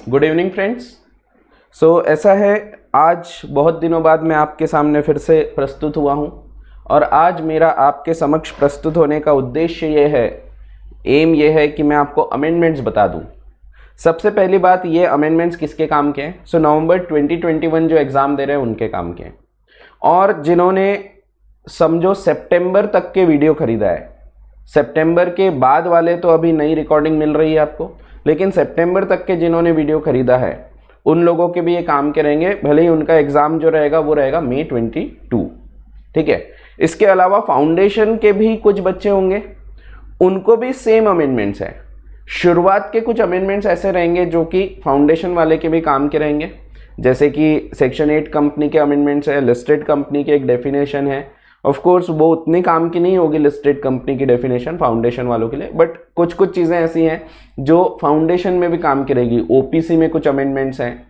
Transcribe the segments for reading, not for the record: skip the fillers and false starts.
Good evening friends. ऐसा है, आज बहुत दिनों बाद मैं आपके सामने फिर से प्रस्तुत हुआ हूं और आज मेरा आपके समक्ष प्रस्तुत होने का उद्देश्य एम ये है कि मैं आपको अमेंडमेंट्स बता दूं। सबसे पहली बात, ये अमेंडमेंट्स किसके काम के हैं? नवंबर 2021 जो एग्ज़ाम दे रहे हैं उनके काम के हैं, और जिन्होंने समझो सितंबर तक के वीडियो खरीदा है। सितंबर के बाद वाले तो अभी नई रिकॉर्डिंग मिल रही है आपको, लेकिन सितंबर तक के जिन्होंने वीडियो खरीदा है उन लोगों के भी ये काम के रहेंगे, भले ही उनका एग्ज़ाम जो रहेगा वो रहेगा मई 22। ठीक है। इसके अलावा फाउंडेशन के भी कुछ बच्चे होंगे, उनको भी सेम अमेंडमेंट्स है। शुरुआत के कुछ अमेंडमेंट्स ऐसे रहेंगे जो कि फाउंडेशन वाले के भी काम के रहेंगे, जैसे कि सेक्शन 8 कंपनी के अमेंडमेंट्स है, लिस्टेड कंपनी के एक डेफिनेशन है। ऑफ कोर्स वो उतनी काम की नहीं होगी लिस्टेड कंपनी की डेफिनेशन फाउंडेशन वालों के लिए, बट कुछ कुछ चीज़ें ऐसी हैं जो फाउंडेशन में भी काम की रहेगी। ओपीसी में कुछ अमेंडमेंट्स हैं,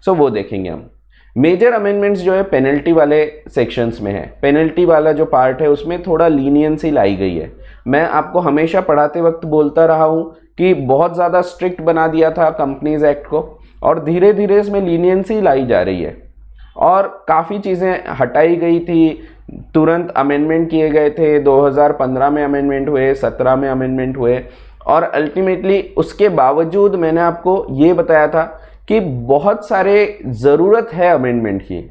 वो देखेंगे हम। मेजर अमेंडमेंट्स जो है पेनल्टी वाले सेक्शंस में है। पेनल्टी वाला जो पार्ट है उसमें थोड़ा लीनियंसी लाई गई है। मैं आपको हमेशा पढ़ाते वक्त बोलता रहा हूँ कि बहुत ज़्यादा स्ट्रिक्ट बना दिया था कंपनीज एक्ट को, और धीरे धीरे इसमें लीनियंसी लाई जा रही है और काफ़ी चीज़ें हटाई गई थी, तुरंत अमेंडमेंट किए गए थे। 2015 में अमेंडमेंट हुए, 17 में अमेंडमेंट हुए, और अल्टीमेटली उसके बावजूद मैंने आपको ये बताया था कि बहुत सारे ज़रूरत है अमेंडमेंट की,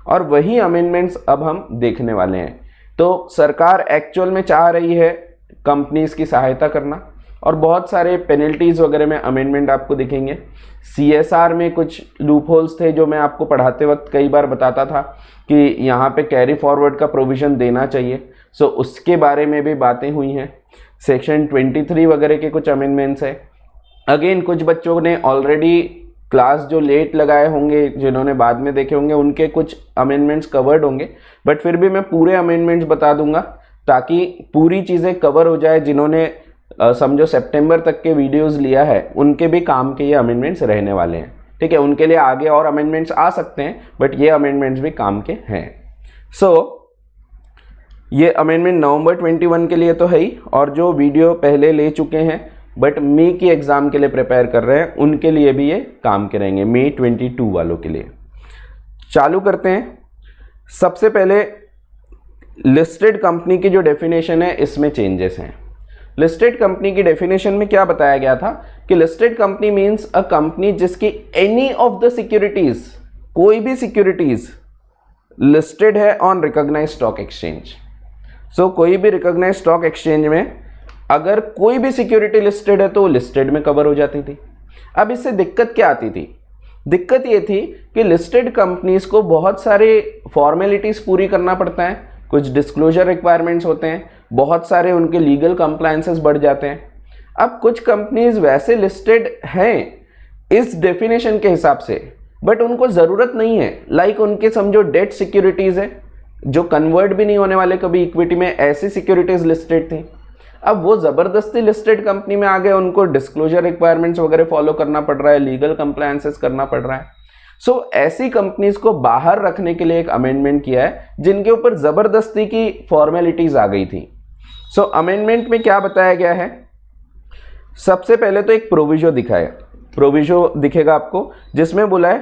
और वही अमेंडमेंट्स अब हम देखने वाले हैं। तो सरकार एक्चुअल में चाह रही है कंपनीज की सहायता करना, और बहुत सारे पेनल्टीज़ वगैरह में अमेंडमेंट आपको दिखेंगे। सीएसआर में कुछ लूप होल्स थे जो मैं आपको पढ़ाते वक्त कई बार बताता था कि यहाँ पे कैरी फॉरवर्ड का प्रोविज़न देना चाहिए, उसके बारे में भी बातें हुई हैं। सेक्शन 23 वगैरह के कुछ अमेंडमेंट्स है। अगेन कुछ बच्चों ने ऑलरेडी क्लास जो लेट लगाए होंगे, जिन्होंने बाद में देखे होंगे, उनके कुछ अमेंडमेंट्स कवर्ड होंगे, बट फिर भी मैं पूरे अमेंडमेंट्स बता दूंगा ताकि पूरी चीज़ें कवर हो जाए। जिन्होंने समझो सितंबर तक के वीडियोस लिया है उनके भी काम के ये अमेंडमेंट्स रहने वाले हैं। ठीक है, उनके लिए आगे और अमेंडमेंट्स आ सकते हैं, बट ये अमेंडमेंट्स भी काम के हैं। ये अमेंडमेंट नवंबर 21 के लिए तो है ही, और जो वीडियो पहले ले चुके हैं बट मई की एग्ज़ाम के लिए प्रिपेयर कर रहे हैं उनके लिए भी ये काम के रहेंगे, मई 22 वालों के लिए। चालू करते हैं। सबसे पहले लिस्टेड कंपनी की जो डेफिनेशन है इसमें चेंजेस हैं। लिस्टेड कंपनी की डेफिनेशन में क्या बताया गया था कि listed company means a company जिसकी एनी ऑफ द सिक्योरिटीज, कोई भी सिक्योरिटीज लिस्टेड है ऑन रिकॉग्नाइज्ड स्टॉक एक्सचेंज। कोई भी रिकॉग्नाइज्ड स्टॉक एक्सचेंज में अगर कोई भी सिक्योरिटी लिस्टेड है तो लिस्टेड में कवर हो जाती थी। अब इससे दिक्कत क्या आती थी? दिक्कत ये थी कि लिस्टेड कंपनीज को बहुत सारे फॉर्मेलिटीज पूरी करना पड़ता है, कुछ डिस्क्लोजर रिक्वायरमेंट्स होते हैं, बहुत सारे उनके लीगल कंप्लायंसेस बढ़ जाते हैं। अब कुछ कंपनीज वैसे लिस्टेड हैं इस डेफिनेशन के हिसाब से, बट उनको ज़रूरत नहीं है। लाइक उनके समझो डेट सिक्योरिटीज़ है जो कन्वर्ट भी नहीं होने वाले कभी इक्विटी में, ऐसी सिक्योरिटीज़ लिस्टेड थी। अब वो ज़बरदस्ती लिस्टेड कंपनी में आ गए, उनको डिस्क्लोजर रिक्वायरमेंट्स वगैरह फॉलो करना पड़ रहा है, लीगल कंप्लायंसेस करना पड़ रहा है। ऐसी कंपनीज को बाहर रखने के लिए एक अमेंडमेंट किया है जिनके ऊपर ज़बरदस्ती की फॉर्मेलिटीज़ आ गई थी। अमेंडमेंट में क्या बताया गया है? सबसे पहले तो एक प्रोविजो दिखेगा आपको, जिसमें बोला है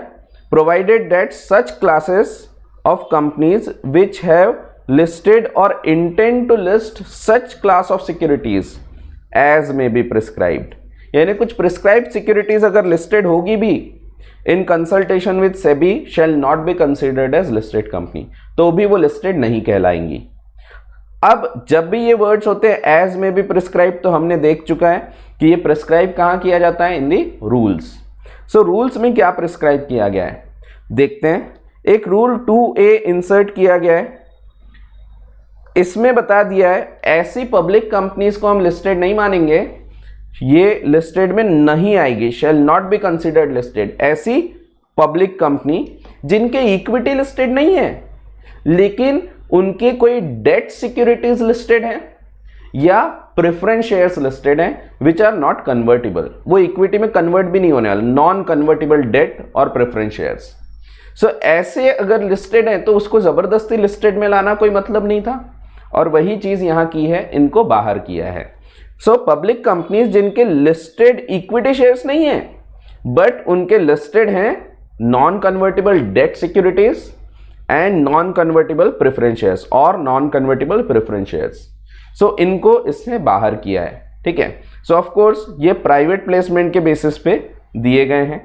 provided that such classes of companies which have listed or intend to list such class of securities as may be prescribed. यानी कुछ प्रिस्क्राइब्ड सिक्योरिटीज अगर लिस्टेड होगी भी in consultation with SEBI shall not be considered as listed company, तो भी वो listed नहीं कहलाएंगी। अब जब भी ये वर्ड्स होते हैं एज में भी प्रिस्क्राइब, तो हमने देख चुका है कि ये प्रिस्क्राइब कहाँ किया जाता है? इन दी रूल्स। रूल्स में क्या प्रिस्क्राइब किया गया है देखते हैं। एक रूल 2A इंसर्ट किया गया है। इसमें बता दिया है ऐसी पब्लिक कंपनीज को हम लिस्टेड नहीं मानेंगे, ये लिस्टेड में नहीं आएगी, शैल नॉट बी कंसिडर्ड लिस्टेड। ऐसी पब्लिक कंपनी जिनके इक्विटी लिस्टेड नहीं है लेकिन उनके कोई डेट सिक्योरिटीज लिस्टेड हैं या प्रेफरेंस शेयर्स लिस्टेड हैं विच आर नॉट कन्वर्टिबल, वो इक्विटी में कन्वर्ट भी नहीं होने वाले, नॉन कन्वर्टिबल डेट और प्रेफरेंस शेयर्स। ऐसे अगर लिस्टेड है तो उसको जबरदस्ती लिस्टेड में लाना कोई मतलब नहीं था, और वही चीज यहां की है, इनको बाहर किया है। पब्लिक कंपनीज जिनके लिस्टेड इक्विटी शेयर्स नहीं है बट उनके लिस्टेड हैं non convertible debt securities and non convertible preference shares और नॉन कन्वर्टेबल प्रेफरेंस शेयर्स। सो इनको इसने बाहर किया है, ठीक है। सो ऑफ कोर्स ये प्राइवेट प्लेसमेंट के बेसिस पे दिए गए हैं,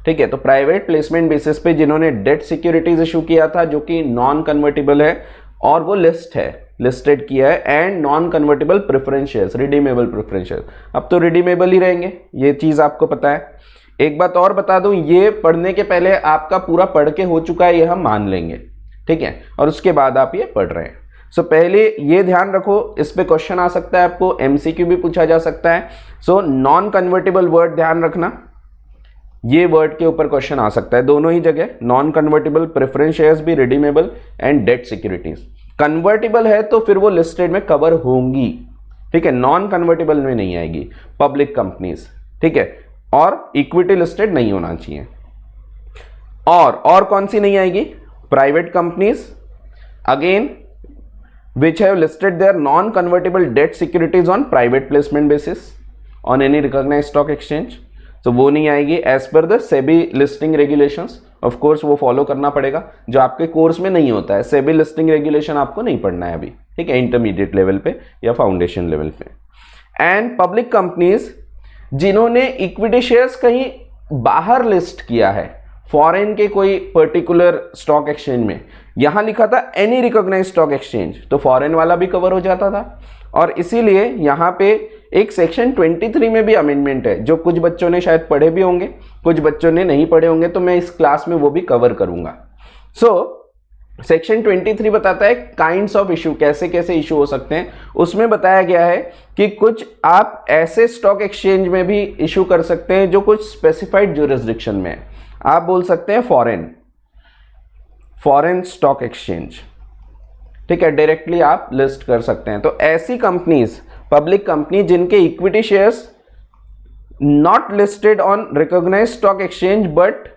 ठीक है। तो प्राइवेट प्लेसमेंट बेसिस पे जिन्होंने डेट सिक्योरिटीज इशू किया था जो कि नॉन कन्वर्टेबल है और वो लिस्टेड किया है, and non convertible preference shares, redeemable preference shares, अब तो रिडीमेबल ही रहेंगे, ये चीज आपको पता है। एक बात और बता दूं, ये पढ़ने के पहले आपका पूरा पढ़ के हो चुका है, ये हम मान लेंगे, ठीक है, और उसके बाद आप ये पढ़ रहे हैं। सो पहले ये ध्यान रखो, इस पे क्वेश्चन आ सकता है, आपको एमसीक्यू भी पूछा जा सकता है। सो नॉन कन्वर्टेबल वर्ड ध्यान रखना, ये वर्ड के ऊपर क्वेश्चन आ सकता है दोनों ही जगह, नॉन कन्वर्टेबल प्रेफरेंस शेयर्स भी, redeemable and debt securities. Convertible है तो फिर वो लिस्टेड में कवर होंगी, ठीक है, नॉन कन्वर्टेबल में नहीं आएगी। पब्लिक कंपनीज, ठीक है, और इक्विटी लिस्टेड नहीं होना चाहिए। और कौन सी नहीं आएगी? Private companies again which have listed their non-convertible debt securities on private placement basis on any recognized stock exchange, तो वो नहीं आएगी as per the SEBI listing regulations. Of course वो फॉलो करना पड़ेगा, जो आपके कोर्स में नहीं होता है। सेबी लिस्टिंग रेगुलेशन आपको नहीं पढ़ना है अभी, ठीक है, इंटरमीडिएट लेवल पे या फाउंडेशन लेवल पे। एंड पब्लिक कंपनीज जिन्होंने इक्विटी शेयर्स कहीं बाहर लिस्ट किया है, फॉरेन के कोई पर्टिकुलर स्टॉक एक्सचेंज में, यहां लिखा था एनी रिकॉग्नाइज्ड स्टॉक एक्सचेंज, तो फॉरेन वाला भी कवर हो जाता था। और इसीलिए यहां पे एक सेक्शन 23 में भी अमेंडमेंट है, जो कुछ बच्चों ने शायद पढ़े भी होंगे, कुछ बच्चों ने नहीं पढ़े होंगे, तो मैं इस क्लास में वो भी कवर करूंगा। सो सेक्शन 23 बताता है काइंड्स ऑफ इशू, कैसे कैसे इशू हो सकते हैं। उसमें बताया गया है कि कुछ आप ऐसे स्टॉक एक्सचेंज में भी इशू कर सकते हैं जो कुछ स्पेसिफाइड ज्यूरिसडिक्शन में है। आप बोल सकते हैं फॉरेन स्टॉक एक्सचेंज, ठीक है, डायरेक्टली आप लिस्ट कर सकते हैं। तो ऐसी कंपनीज, पब्लिक कंपनी जिनके equity shares not listed on recognised stock exchange but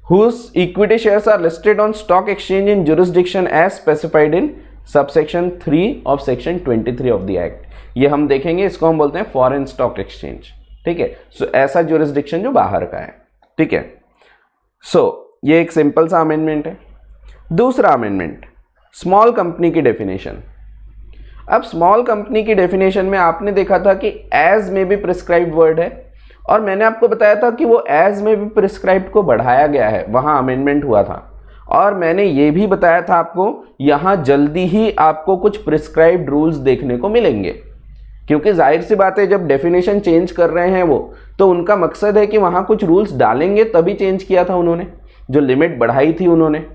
whose equity shares are listed on stock exchange in jurisdiction as specified in subsection 3 of section 23 of the act, ये हम देखेंगे, इसको हम बोलते हैं foreign stock exchange, ठीक है। सो ऐसा जुरिस्डिक्शन जो बाहर का है, ठीक है। सो ये एक सिंपल सा अमेंडमेंट है। दूसरा अमेंडमेंट, स्मॉल कंपनी की डेफिनेशन। अब स्मॉल कंपनी की डेफिनेशन में आपने देखा था कि एज में भी प्रिस्क्राइब्ड वर्ड है, और मैंने आपको बताया था कि वो एज में भी प्रिस्क्राइब्ड को बढ़ाया गया है, वहां अमेंडमेंट हुआ था। और मैंने ये भी बताया था आपको, यहां जल्दी ही आपको कुछ प्रिस्क्राइब्ड रूल्स देखने को मिलेंगे, क्योंकि जाहिर सी बात है जब डेफिनेशन चेंज कर रहे हैं वो, तो उनका मकसद है कि वहां कुछ रूल्स डालेंगे, तभी चेंज किया था उन्होंने, जो लिमिट बढ़ाई थी उन्होंने।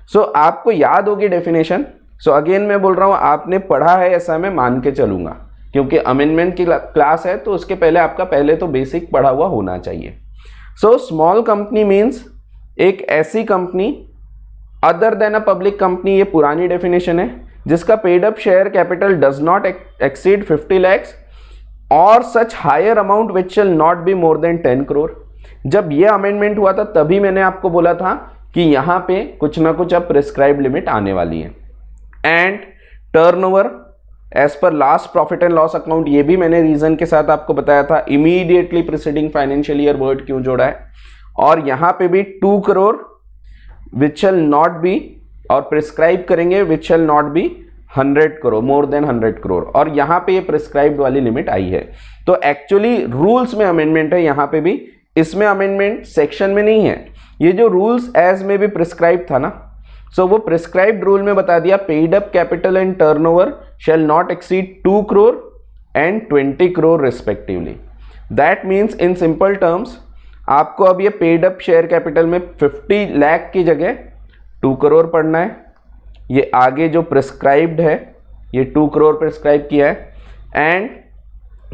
सो आपको याद होगी डेफिनेशन। सो अगेन मैं बोल रहा हूं, आपने पढ़ा है ऐसा मैं मान के चलूंगा, क्योंकि अमेंडमेंट की क्लास है, तो उसके पहले आपका पहले तो बेसिक पढ़ा हुआ होना चाहिए। सो स्मॉल कंपनी मीन्स एक ऐसी company other than a public company, ये पुरानी डेफिनेशन है, जिसका paid up share capital does not exceed 50 lakhs और such higher amount which shall not be more than 10 crore। जब ये अमेंडमेंट हुआ था तभी मैंने आपको बोला था कि यहां पे कुछ ना कुछ अब प्रिस्क्राइब लिमिट आने वाली है। And turnover as per last profit and loss account, ये भी मैंने रीजन के साथ आपको बताया था, immediately preceding financial year word क्यों जोड़ा है। और यहां पे भी 2 crore which shall not be, और प्रिस्क्राइब करेंगे which shall not be 100 crore, more than 100 crore, और यहां पे ये प्रिस्क्राइब्ड वाली लिमिट आई है। तो एक्चुअली रूल्स में अमेंडमेंट है यहां पे भी, इसमें अमेंडमेंट सेक्शन में नहीं है। ये जो rules as may be prescribe था ना, सो वो प्रिस्क्राइब्ड रूल में बता दिया paid up capital and turnover shall not exceed 2 crore and 20 crore respectively. That means in simple terms आपको अब ये पेड अप शेयर कैपिटल में 50 लाख की जगह 2 crore पढ़ना है। ये आगे जो प्रिस्क्राइब्ड है ये 2 crore प्रिस्क्राइब किया है, एंड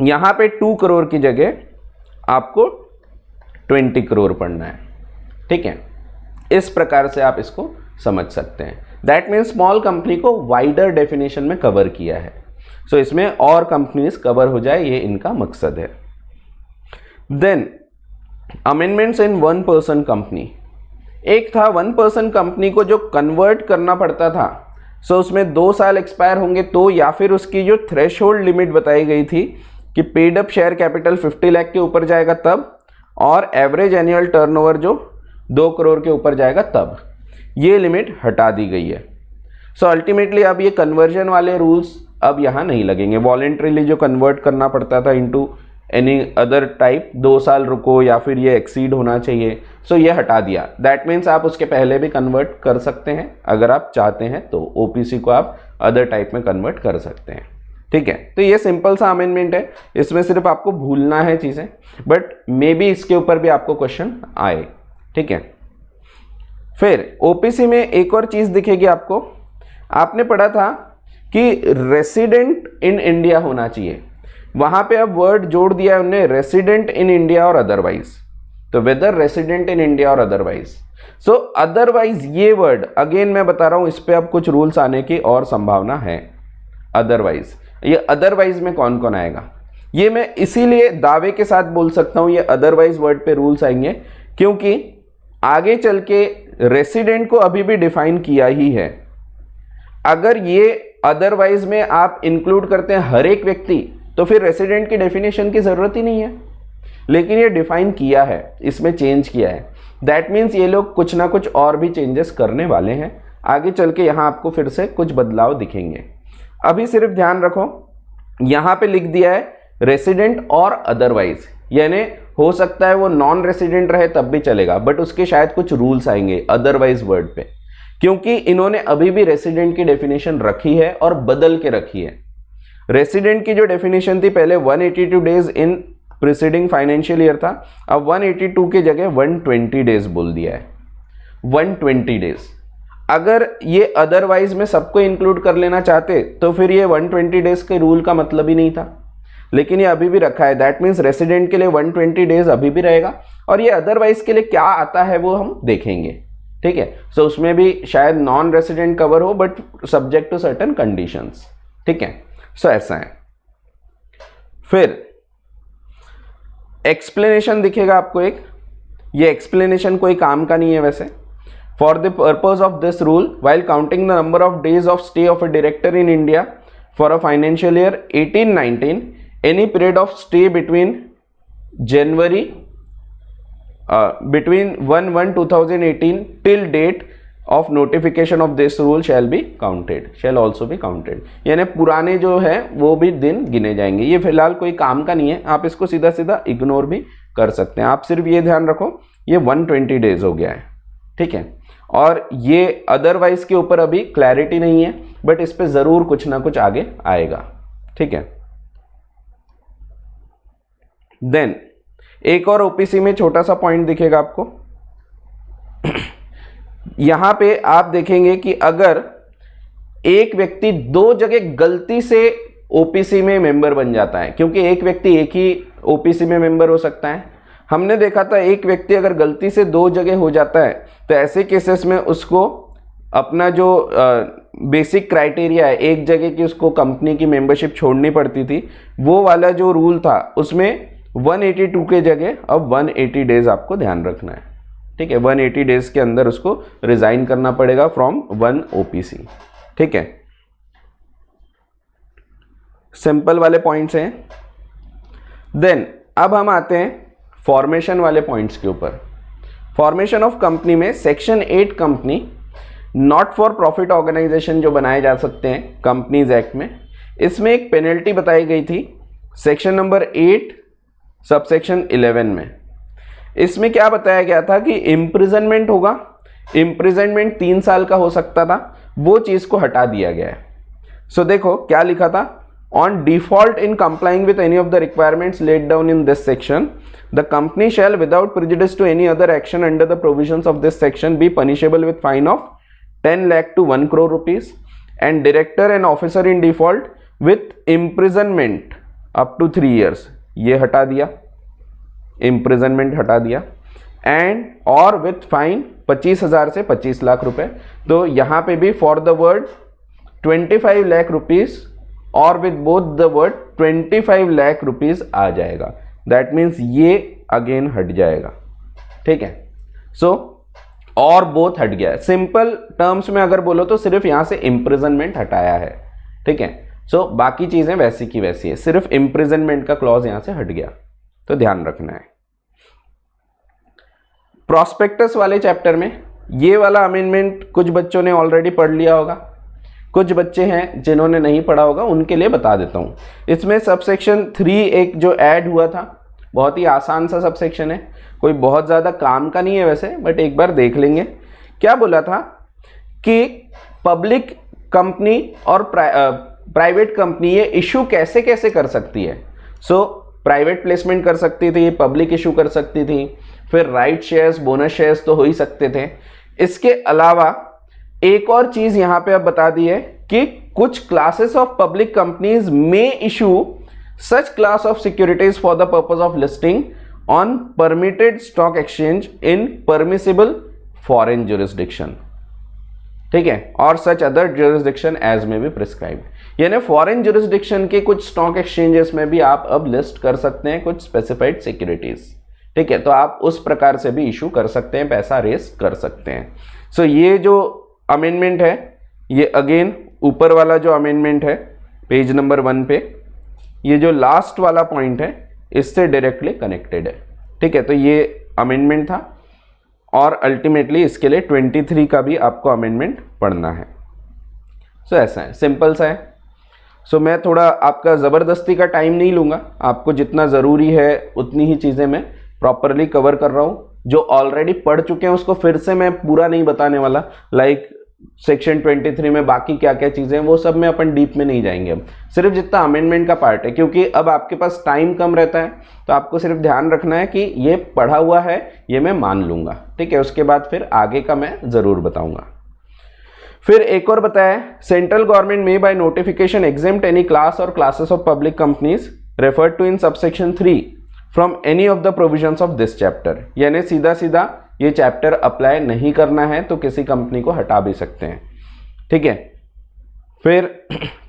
यहां पे 2 crore की जगह आपको 20 crore पढ़ना है, ठीक है। इस प्रकार से आप इसको समझ सकते हैं। दैट मीन्स स्मॉल कंपनी को वाइडर डेफिनेशन में कवर किया है। सो इसमें और कंपनीज कवर हो जाए, ये इनका मकसद है। Then amendments in 1 person company. एक था 1 person कंपनी को जो कन्वर्ट करना पड़ता था, सो उसमें 2 साल एक्सपायर होंगे तो, या फिर उसकी जो थ्रेशोल्ड लिमिट बताई गई थी कि paid up share capital 50 lakh के ऊपर जाएगा तब, और एवरेज एनुअल टर्नओवर जो 2 करोड़ के ऊपर जाएगा तब ये लिमिट हटा दी गई है। सो अल्टीमेटली अब ये कन्वर्जन वाले रूल्स अब यहाँ नहीं लगेंगे। वॉलेंट्रीली जो कन्वर्ट करना पड़ता था इनटू एनी अदर टाइप, 2 साल रुको या फिर ये एक्सीड होना चाहिए, सो ये हटा दिया। दैट मीन्स आप उसके पहले भी कन्वर्ट कर सकते हैं अगर आप चाहते हैं तो ओपीसी को आप अदर टाइप में कन्वर्ट कर सकते हैं। ठीक है, तो ये सिंपल सा अमेंडमेंट है, इसमें सिर्फ आपको भूलना है चीज़ें, बट मे बी इसके ऊपर भी आपको क्वेश्चन आए। ठीक है, फिर ओपीसी में एक और चीज़ दिखेगी आपको, आपने पढ़ा था कि रेसिडेंट इन इंडिया होना चाहिए, वहां पे अब वर्ड जोड़ दिया है उन्होंने रेसिडेंट इन इंडिया और अदरवाइज। तो वेदर रेसिडेंट इन इंडिया और अदरवाइज, सो अदरवाइज ये वर्ड अगेन मैं बता रहा हूं, इस पे अब कुछ रूल्स आने की और संभावना है। अदरवाइज, ये अदरवाइज में कौन कौन आएगा, ये मैं इसीलिए दावे के साथ बोल सकता हूं ये अदरवाइज वर्ड पे रूल्स आएंगे, क्योंकि आगे चल के रेसिडेंट को अभी भी डिफाइन किया ही है। अगर ये अदरवाइज में आप इंक्लूड करते हैं हर एक व्यक्ति, तो फिर रेसिडेंट की डेफिनेशन की जरूरत ही नहीं है, लेकिन ये डिफाइन किया है, इसमें चेंज किया है। दैट मीन्स ये लोग कुछ ना कुछ और भी चेंजेस करने वाले हैं, आगे चल के यहाँ आपको फिर से कुछ बदलाव दिखेंगे। अभी सिर्फ ध्यान रखो, यहाँ पे लिख दिया है रेसिडेंट और अदरवाइज, यानी हो सकता है वो नॉन रेसिडेंट रहे तब भी चलेगा, बट उसके शायद कुछ रूल्स आएंगे अदरवाइज वर्ड पे, क्योंकि इन्होंने अभी भी रेसिडेंट की डेफिनेशन रखी है और बदल के रखी है। रेसिडेंट की जो डेफिनेशन थी पहले 182 days in preceding financial year था, अब 182 की जगह 120 डेज बोल दिया है। 120 डेज, अगर ये अदरवाइज में सबको इंक्लूड कर लेना चाहते तो फिर ये 120 डेज के रूल का मतलब ही नहीं था, लेकिन ये अभी भी रखा है। दैट मीन्स रेसिडेंट के लिए 120 डेज अभी भी रहेगा, और ये अदरवाइज के लिए क्या आता है वो हम देखेंगे। ठीक है, सो उसमें भी शायद नॉन रेसिडेंट कवर हो, but subject to certain conditions. ठीक है, सो ऐसा है। फिर एक्सप्लेनेशन दिखेगा आपको एक, ये एक्सप्लेनेशन कोई काम का नहीं है वैसे। For the purpose of this rule, while counting the number of days of stay of a director in India for a financial year 18-19, any period of stay between January between 1/1/2018 till date of notification of this rule shall be counted, shall also be counted, यानी पुराने जो है वो भी दिन गिने जाएंगे। ये फिलहाल कोई काम का नहीं है, आप इसको सीधा सीधा इग्नोर भी कर सकते हैं। आप सिर्फ ये ध्यान रखो ये 120 डेज हो गया है। ठीक है, और ये अदरवाइज के ऊपर अभी क्लैरिटी नहीं है, बट इस पे जरूर कुछ ना कुछ आगे आएगा। ठीक है, देन एक और ओपीसी में छोटा सा पॉइंट दिखेगा आपको, यहां पे आप देखेंगे कि अगर एक व्यक्ति 2 जगह गलती से ओपीसी में मेंबर बन जाता है, क्योंकि एक व्यक्ति एक ही ओपीसी में मेंबर हो सकता है। हमने देखा था एक व्यक्ति अगर गलती से 2 जगह हो जाता है तो ऐसे केसेस में उसको अपना जो बेसिक क्राइटेरिया है, एक जगह की उसको कंपनी की मेंबरशिप छोड़नी पड़ती थी, वो वाला जो रूल था उसमें 182 के जगह अब 180 डेज आपको ध्यान रखना है। ठीक है, 180 डेज के अंदर उसको रिजाइन करना पड़ेगा फ्रॉम 1 ओपीसी। ठीक है, सिंपल वाले पॉइंट्स हैं। देन अब हम आते हैं फॉर्मेशन वाले पॉइंट्स के ऊपर। फॉर्मेशन ऑफ कंपनी में section 8 company not for profit organisation जो बनाए जा सकते हैं कंपनीज एक्ट में, इसमें एक पेनल्टी बताई गई थी सेक्शन नंबर 8 सबसेक्शन 11 में। इसमें क्या बताया गया था कि इम्प्रिजनमेंट होगा, इम्प्रिजनमेंट 3 साल का हो सकता था, वो चीज को हटा दिया गया है। सो देखो क्या लिखा था, on default in complying with any of the requirements laid down in this section, the company shall without prejudice to any other action under the provisions of this section be punishable with fine of 10 lakh to 1 crore rupees, and director and officer in default with imprisonment up to 3 years, ये हटा दिया, imprisonment हटा दिया, and और with fine 25,000 से 25 लाख रुपए। तो यहाँ पे भी for the word 25 lakh rupees और with both the word 25 lakh rupees आ जाएगा। दैट मीन्स ये अगेन हट जाएगा। ठीक है, सो और बोथ हट गया है। सिंपल टर्म्स में अगर बोलो तो सिर्फ यहां से इम्प्रिजनमेंट हटाया है। ठीक है, सो बाकी चीजें वैसी की वैसी है, सिर्फ इम्प्रिजनमेंट का क्लॉज यहां से हट गया, तो ध्यान रखना है। प्रॉस्पेक्टस वाले चैप्टर में ये वाला अमेंडमेंट कुछ बच्चों ने ऑलरेडी पढ़ लिया होगा, कुछ बच्चे हैं जिन्होंने नहीं पढ़ा होगा, उनके लिए बता देता हूँ। इसमें सबसेक्शन 3 एक जो ऐड हुआ था, बहुत ही आसान सा सबसेक्शन है, कोई बहुत ज़्यादा काम का नहीं है वैसे, बट एक बार देख लेंगे। क्या बोला था कि पब्लिक कंपनी और प्राइवेट कंपनी ये इशू कैसे कैसे कर सकती है। सो प्राइवेट प्लेसमेंट कर सकती थी, पब्लिक इशू कर सकती थी, फिर राइट शेयर्स, बोनस शेयर्स तो हो ही सकते थे। इसके अलावा एक और चीज यहां पे अब बता दी है कि कुछ क्लासेस ऑफ पब्लिक कंपनीज में issue such class of securities for the purpose of listing on permitted stock exchange in permissible foreign jurisdiction, ठीक है, और सच अदर ज्यूरिसडिक्शन एज में बी प्रिस्क्राइब्ड। यानी फॉरेन ज्यूरिसडिक्शन के कुछ स्टॉक एक्सचेंजेस में भी आप अब लिस्ट कर सकते हैं कुछ स्पेसिफाइड सिक्योरिटीज, ठीक है, तो आप उस प्रकार से भी इशू कर सकते हैं, पैसा रेस कर सकते हैं। सो ये जो अमेंडमेंट है ये अगेन ऊपर वाला जो अमेंडमेंट है पेज नंबर 1 पे, ये जो लास्ट वाला पॉइंट है इससे डायरेक्टली कनेक्टेड है, ठीक है, तो ये अमेंडमेंट था और अल्टीमेटली इसके लिए 23 का भी आपको अमेंडमेंट पढ़ना है। सो ऐसा है, सिंपल सा है। सो मैं थोड़ा आपका ज़बरदस्ती का टाइम नहीं लूँगा, आपको जितना ज़रूरी है उतनी ही चीज़ें मैं प्रॉपरली कवर कर रहा हूँ। जो ऑलरेडी पढ़ चुके हैं उसको फिर से मैं पूरा नहीं बताने वाला, लाइक सेक्शन 23 में बाकी क्या क्या चीज़ें हैं वो सब में अपन डीप में नहीं जाएंगे। अब सिर्फ जितना अमेंडमेंट का पार्ट है, क्योंकि अब आपके पास टाइम कम रहता है, तो आपको सिर्फ ध्यान रखना है कि ये पढ़ा हुआ है ये मैं मान लूँगा, ठीक है, उसके बाद फिर आगे का मैं ज़रूर बताऊँगा। फिर एक और बताया, central government may by notification exempt any class or classes of public companies referred to in subsection 3 from any of the provisions of this chapter. यानी सीधा सीधा ये चैप्टर अप्लाई नहीं करना है तो किसी कंपनी को हटा भी सकते हैं, ठीक है। फिर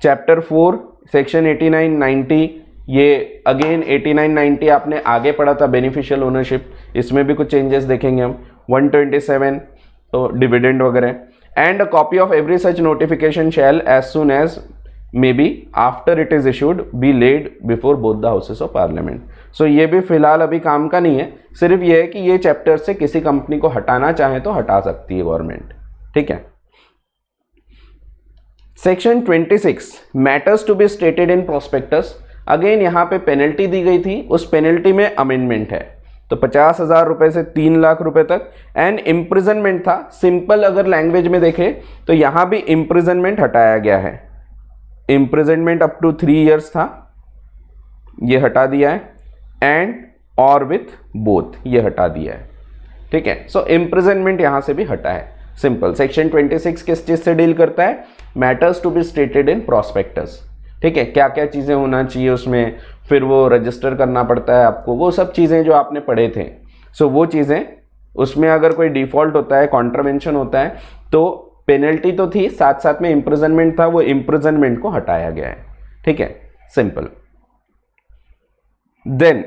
चैप्टर 4 सेक्शन 89-90, ये अगेन 89-90 आपने आगे पढ़ा था, बेनिफिशियल ओनरशिप, इसमें भी कुछ चेंजेस देखेंगे हम। 127 तो डिविडेंड वगैरह। And a copy of every such notification shall as soon as may be after it is issued be laid before both the houses of parliament. So ये भी फिलहाल अभी काम का नहीं है, सिर्फ ये है कि ये चैप्टर से किसी कंपनी को हटाना चाहे तो हटा सकती है गवर्नमेंट, ठीक है। Section 26 matters to be stated in prospectus. Again यहाँ पे पेनल्टी दी गई थी, उस पेनल्टी में अमेंडमेंट है, तो 50,000 रुपए से 3 लाख रुपए तक। एंड इम्प्रिजनमेंट था, सिंपल अगर लैंग्वेज में देखें तो यहाँ भी इम्प्रिजनमेंट हटाया गया है। इम्प्रिजनमेंट अप टू 3 इयर्स था, ये हटा दिया है। एंड और विथ बोथ ये हटा दिया है, ठीक है। सो इम्प्रिजनमेंट यहाँ से भी हटा है, सिंपल। सेक्शन 26 किस चीज से डील करता है, matters to be stated in prospectus, ठीक है, क्या क्या चीज़ें होना चाहिए उसमें, फिर वो रजिस्टर करना पड़ता है आपको, वो सब चीज़ें जो आपने पढ़े थे। सो वो चीज़ें उसमें अगर कोई डिफॉल्ट होता है, कॉन्ट्रावेंशन होता है, तो पेनल्टी तो थी, साथ साथ में इम्प्रिजनमेंट था, वो इम्प्रिजनमेंट को हटाया गया है, ठीक है, सिंपल। देन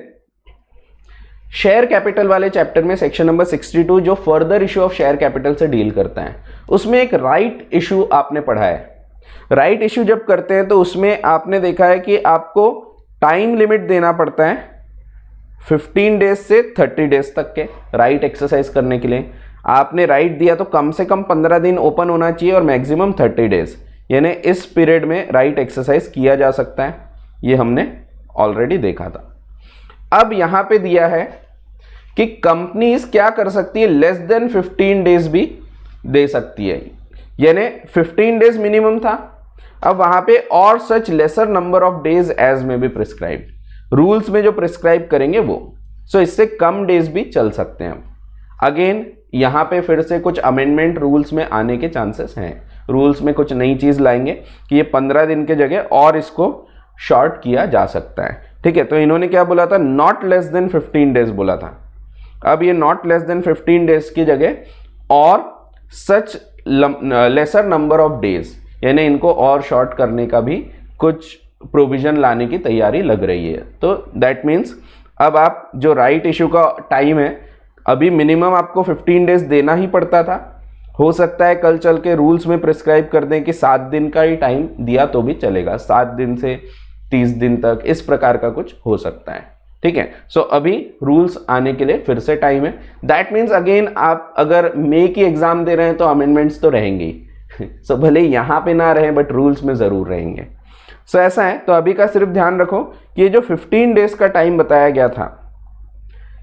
शेयर कैपिटल वाले चैप्टर में सेक्शन नंबर 62 जो further issue of share capital से डील करता है, उसमें एक राइट इशू आपने पढ़ा है। राइट इशू जब करते हैं तो उसमें आपने देखा है कि आपको टाइम लिमिट देना पड़ता है 15 डेज से 30 डेज तक के राइट एक्सरसाइज करने के लिए। आपने राइट दिया तो कम से कम 15 दिन ओपन होना चाहिए और मैक्सिमम 30 डेज, यानी इस पीरियड में राइट एक्सरसाइज किया जा सकता है, ये हमने ऑलरेडी देखा था। अब यहां पे दिया है कि कंपनीज क्या कर सकती है, लेस देन 15 डेज भी दे सकती है, यानी 15 डेज मिनिमम था। अब वहां पे or such lesser number of days as may be prescribe, rules में जो प्रिस्क्राइब करेंगे वो, सो इससे कम डेज भी चल सकते हैं। अगेन यहां पे फिर से कुछ अमेंडमेंट रूल्स में आने के चांसेस हैं, रूल्स में कुछ नई चीज लाएंगे कि ये 15 दिन के जगह और इसको शॉर्ट किया जा सकता है, ठीक है। तो इन्होंने क्या बोला था, नॉट लेस देन 15 डेज बोला था, अब ये नॉट लेस देन 15 डेज की जगह और such lesser number of days, यानी इनको और शॉर्ट करने का भी कुछ प्रोविजन लाने की तैयारी लग रही है। तो दैट मीन्स अब आप जो राइट इशू का टाइम है, अभी मिनिमम आपको 15 डेज देना ही पड़ता था, हो सकता है कल चल के रूल्स में प्रिस्क्राइब कर दें कि 7 दिन का ही टाइम दिया तो भी चलेगा, 7 दिन से 30 दिन तक, इस प्रकार का कुछ हो सकता है, ठीक है। सो अभी रूल्स आने के लिए फिर से टाइम है। दैट मीन्स अगेन आप अगर मई की एग्जाम दे रहे हैं तो अमेंडमेंट्स तो रहेंगे ही सो भले यहाँ पे ना रहे बट रूल्स में जरूर रहेंगे। सो ऐसा है। तो अभी का सिर्फ ध्यान रखो कि ये जो 15 डेज का टाइम बताया गया था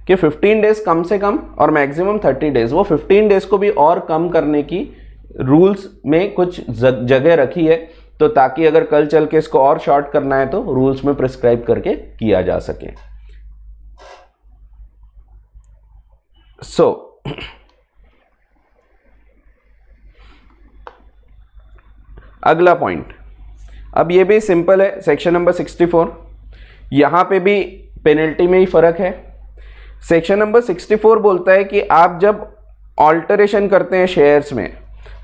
कि 15 डेज कम से कम और मैक्सिमम 30 डेज, वो 15 डेज को भी और कम करने की रूल्स में कुछ जगह रखी है, तो ताकि अगर कल चल के इसको और शॉर्ट करना है तो रूल्स में प्रिस्क्राइब करके किया जा सके। सो अगला पॉइंट, अब ये भी सिंपल है, सेक्शन नंबर 64। यहां पे भी पेनल्टी में ही फर्क है। सेक्शन नंबर 64 बोलता है कि आप जब ऑल्टरेशन करते हैं शेयर्स में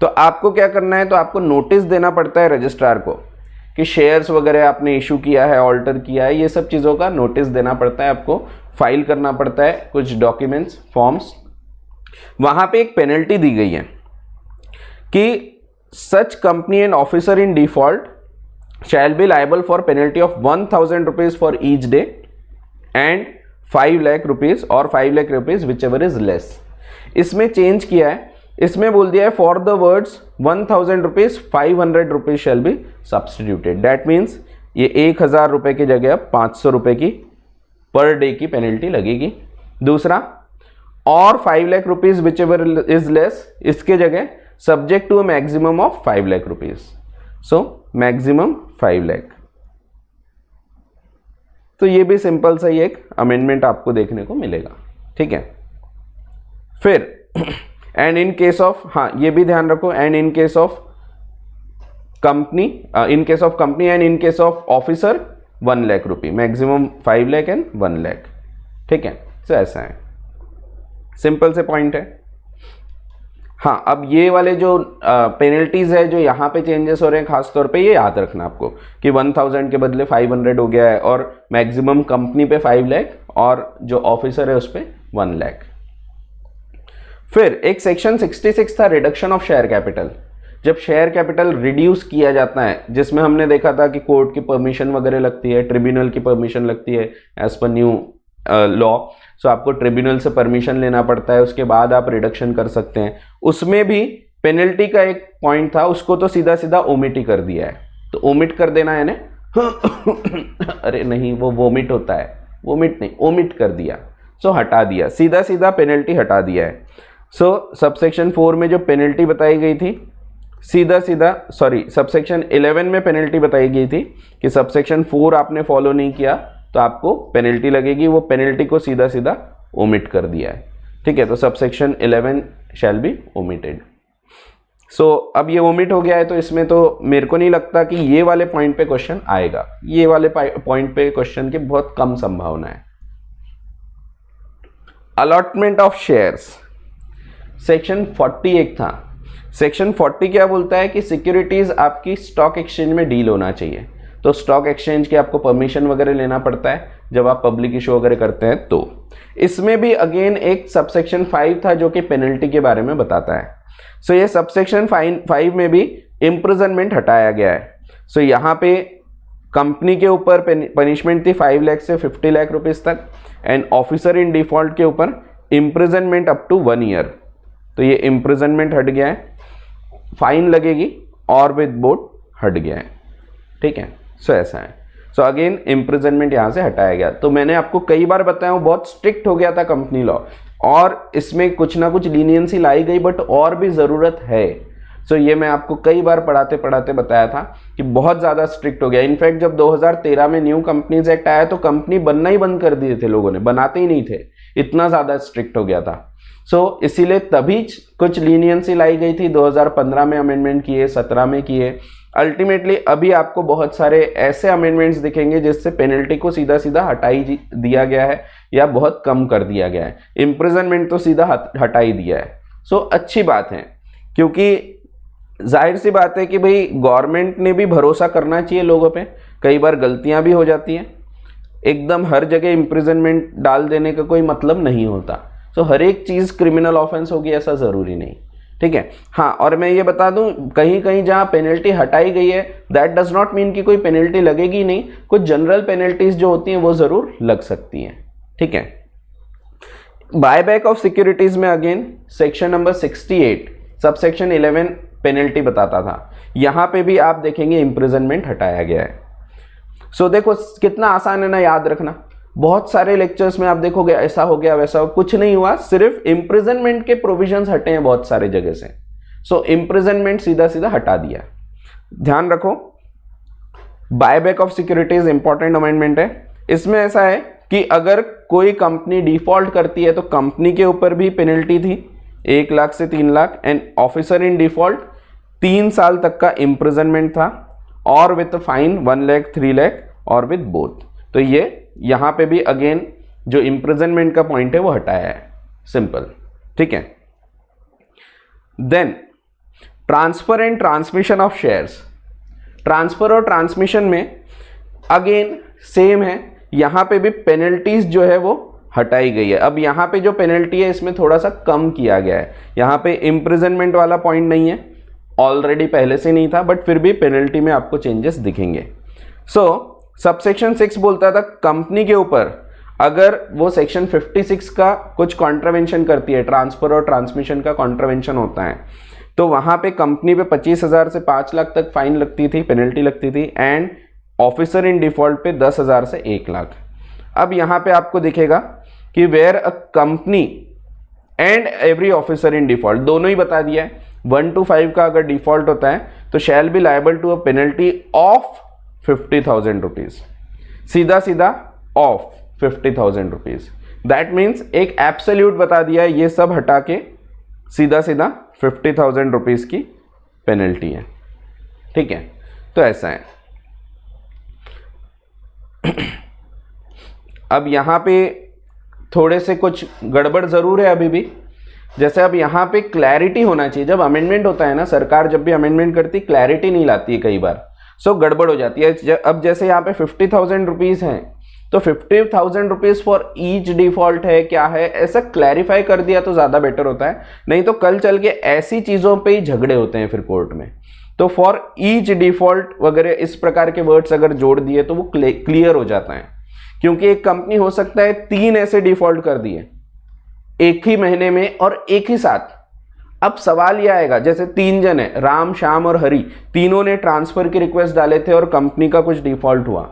तो आपको क्या करना है, तो आपको नोटिस देना पड़ता है रजिस्ट्रार को कि शेयर्स वगैरह आपने इशू किया है, ऑल्टर किया है, ये सब चीज़ों का नोटिस देना पड़ता है, आपको फाइल करना पड़ता है कुछ डॉक्यूमेंट्स, फॉर्म्स। वहाँ पे एक पेनल्टी दी गई है कि such company and officer in default shall be liable for penalty of 1000 rupees for each day and 5 lakh rupees और 5 lakh rupees whichever is less. इसमें चेंज किया है, इसमें बोल दिया है for the words 1000 rupees 500 rupees shall be substituted. That means ये 1000 रुपए की जगह 500 रुपए की पर डे की पेनल्टी लगेगी। दूसरा, और 5 lakh rupees whichever is less, इसके जगह subject to a maximum of 5 lakh rupees. So maximum 5 lakh. तो ये भी सिंपल सा ही एक अमेंडमेंट आपको देखने को मिलेगा, ठीक है। फिर एंड इन केस ऑफ, हाँ ये भी ध्यान रखो, and in case of company, in case of company and in case of officer 1 lakh rupee, maximum 5 lakh and 1 lakh, ठीक है। तो ऐसा है, सिंपल से पॉइंट है। हाँ, अब ये वाले जो पेनल्टीज है जो यहाँ पे चेंजेस हो रहे हैं, खास तौर पे ये याद रखना आपको कि 1000 के बदले 500 हो गया है और मैक्सिमम कंपनी पे 5 लाख और जो ऑफिसर है उस पे 1 लाख। फिर एक सेक्शन 66 था, रिडक्शन ऑफ शेयर कैपिटल। जब शेयर कैपिटल रिड्यूस किया जाता है, जिसमें हमने देखा था कि कोर्ट की परमिशन वगैरह लगती है, ट्रिब्यूनल की परमिशन लगती है एज पर न्यू लॉ। सो आपको ट्रिब्यूनल से परमिशन लेना पड़ता है, उसके बाद आप रिडक्शन कर सकते हैं। उसमें भी पेनल्टी का एक पॉइंट था, उसको तो सीधा सीधा ओमिट ही कर दिया है। तो ओमिट कर देना है ना अरे नहीं, वो वोमिट होता है, वोमिट नहीं, ओमिट कर दिया। सो हटा दिया, सीधा सीधा पेनल्टी हटा दिया है। सो सबसेक्शन 4 में जो पेनल्टी बताई गई थी, सीधा सीधा, सॉरी सबसेक्शन 11 में पेनल्टी बताई गई थी कि सबसेक्शन 4 आपने फॉलो नहीं किया तो आपको पेनल्टी लगेगी, वो पेनल्टी को सीधा सीधा ओमिट कर दिया है, ठीक है। तो सबसेक्शन 11 शैल बी ओमिटेड। सो अब ये ओमिट हो गया है, तो इसमें तो मेरे को नहीं लगता कि ये वाले पॉइंट पे क्वेश्चन आएगा। ये वाले पॉइंट पे क्वेश्चन की बहुत कम संभावना है। अलॉटमेंट ऑफ शेयर्स, सेक्शन 41 था। सेक्शन 40 क्या बोलता है कि सिक्योरिटीज आपकी स्टॉक एक्सचेंज में डील होना चाहिए, तो स्टॉक एक्सचेंज की आपको परमिशन वगैरह लेना पड़ता है जब आप पब्लिक इशू वगैरह करते हैं। तो इसमें भी अगेन एक सबसेक्शन 5 था जो कि पेनल्टी के बारे में बताता है। सो ये सबसेक्शन 5 में भी इम्प्रिजनमेंट हटाया गया है। सो यहाँ पे कंपनी के ऊपर पनिशमेंट थी 5 लाख से 50 लाख रुपीज तक, एंड ऑफिसर इन डिफॉल्ट के ऊपर इम्प्रिजनमेंट अप टू 1 ईयर। तो ये इम्प्रिजनमेंट हट गया है, फाइन लगेगी और विद बोट हट गया है, ठीक है। सो ऐसा है। सो अगेन इम्प्रिजनमेंट यहाँ से हटाया गया। तो मैंने आपको कई बार बताया हूँ, बहुत स्ट्रिक्ट हो गया था कंपनी लॉ और इसमें कुछ ना कुछ लीनियंसी लाई गई, बट और भी ज़रूरत है। सो ये मैं आपको कई बार पढ़ाते पढ़ाते बताया था कि बहुत ज़्यादा स्ट्रिक्ट हो गया। इनफैक्ट जब 2013 में न्यू कंपनीज एक्ट आया तो कंपनी बनना ही बंद कर दिए थे लोगों ने, बनाते ही नहीं थे, इतना ज़्यादा स्ट्रिक्ट हो गया था। सो इसीलिए तभी कुछ लीनियंसी लाई गई थी। 2015 में अमेंडमेंट किए, 17 में किए। अल्टीमेटली अभी आपको बहुत सारे ऐसे अमेंडमेंट्स दिखेंगे जिससे पेनल्टी को सीधा सीधा हटाई दिया गया है या बहुत कम कर दिया गया है। इम्प्रिजनमेंट तो सीधा हटा ही दिया है। सो अच्छी बात है, क्योंकि जाहिर सी बात है कि भाई गवर्नमेंट ने भी भरोसा करना चाहिए लोगों पे। कई बार गलतियां भी हो जाती हैं, एकदम हर जगह इम्प्रिजनमेंट डाल देने का कोई मतलब नहीं होता। सो हर एक चीज़ क्रिमिनल ऑफेंस होगी ऐसा ज़रूरी नहीं, ठीक है। हाँ, और मैं ये बता दूं, कहीं कहीं जहाँ पेनल्टी हटाई गई है दैट डज नॉट मीन कि कोई पेनल्टी लगेगी नहीं। कुछ जनरल पेनल्टीज जो होती हैं वो ज़रूर लग सकती हैं, ठीक है। बायबैक ऑफ सिक्योरिटीज में again section number 68 subsection 11 penalty बताता था। यहां पे भी आप देखेंगे इम्प्रिजनमेंट हटाया गया है। सो देखो कितना आसान है ना याद रखना। बहुत सारे लेक्चर्स में आप देखोगे ऐसा हो गया वैसा हो, कुछ नहीं हुआ, सिर्फ इम्प्रिजनमेंट के प्रोविजंस हटे हैं बहुत सारे जगह से। सो इम्प्रिजनमेंट सीधा सीधा हटा दिया। ध्यान रखो buyback of securities important amendment है। इसमें ऐसा है कि अगर कोई कंपनी डिफॉल्ट करती है तो कंपनी के ऊपर भी पेनल्टी थी 1 लाख से 3 lakh, and officer in default 3 साल तक का इम्प्रिजनमेंट था, और विथ फाइन 1 लाख 3 लाख और विथ बोथ। तो ये यहां पे भी अगेन जो इम्प्रिजनमेंट का पॉइंट है वो हटाया है, सिंपल, ठीक है। Then transfer and transmission of shares. Transfer और ट्रांसमिशन में अगेन सेम है, यहां पे भी पेनल्टीज जो है वो हटाई गई है। अब यहां पे जो पेनल्टी है इसमें थोड़ा सा कम किया गया है। यहां पे इम्प्रिजनमेंट वाला पॉइंट नहीं है, ऑलरेडी पहले से नहीं था, बट फिर भी पेनल्टी में आपको चेंजेस दिखेंगे। सो सबसेक्शन 6 बोलता था कंपनी के ऊपर अगर वो सेक्शन 56 का कुछ कॉन्ट्रावेंशन करती है, ट्रांसफर और ट्रांसमिशन का कॉन्ट्रावेंशन होता है, तो वहां पे कंपनी पे 25,000 से 5 लाख तक फाइन लगती थी, पेनल्टी लगती थी, एंड ऑफिसर इन डिफॉल्ट पे 10,000 से 1 लाख। अब यहां पे आपको दिखेगा कि where a company and every officer in default, दोनों ही बता दिया है। 1 to 5 का अगर डिफॉल्ट होता है तो shall be liable to a penalty of 50,000 rupees, सीधा सीधा ऑफ 50,000 रुपीज। दैट मीन्स एक एब्सोल्यूट बता दिया है, ये सब हटा के सीधा सीधा 50,000 रुपीज की पेनल्टी है, ठीक है। तो ऐसा है। अब यहां पे थोड़े से कुछ गड़बड़ जरूर है अभी भी। जैसे अब यहां पे क्लैरिटी होना चाहिए, जब अमेंडमेंट होता है ना, सरकार जब भी अमेंडमेंट करती क्लैरिटी नहीं लाती है कई बार, सो गड़बड़ हो जाती है। अब जैसे यहाँ पे 50,000 रुपीज है तो 50,000 रुपीज फॉर ईच डिफॉल्ट है क्या है, ऐसा क्लैरिफाई कर दिया तो ज्यादा बेटर होता है। नहीं तो कल चल के ऐसी चीजों पे ही झगड़े होते हैं फिर कोर्ट में। तो फॉर ईच डिफॉल्ट वगैरह इस प्रकार के वर्ड्स अगर जोड़ दिए तो वो क्लियर हो जाता है, क्योंकि एक कंपनी हो सकता है 3 ऐसे डिफॉल्ट कर दिए एक ही महीने में और एक ही साथ। अब सवाल यह आएगा, जैसे 3 जन है, राम श्याम और हरि, तीनों ने ट्रांसफर की रिक्वेस्ट डाले थे और कंपनी का कुछ डिफॉल्ट हुआ।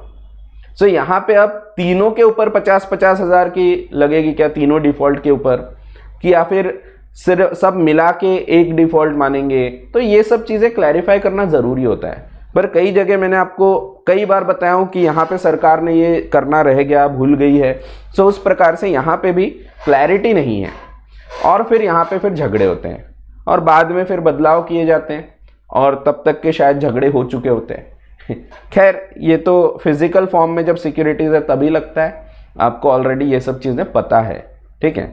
सो यहां पे अब तीनों के ऊपर 50-50 हजार की लगेगी क्या, तीनों डिफॉल्ट के ऊपर, कि या फिर सिर्फ सब मिला के एक डिफॉल्ट मानेंगे। तो ये सब चीजें क्लैरिफाई करना जरूरी होता है। पर कई जगह मैंने आपको कई बार बताया हूं कि यहाँ पे सरकार ने ये करना रह गया, भूल गई है। सो उस प्रकार से यहाँ पे भी क्लैरिटी नहीं है, और फिर यहाँ पे फिर झगड़े होते हैं, और बाद में फिर बदलाव किए जाते हैं, और तब तक के शायद झगड़े हो चुके होते हैं। खैर ये तो फिजिकल फॉर्म में जब सिक्योरिटीज है तभी लगता है, आपको ऑलरेडी ये सब चीजें पता है, ठीक है।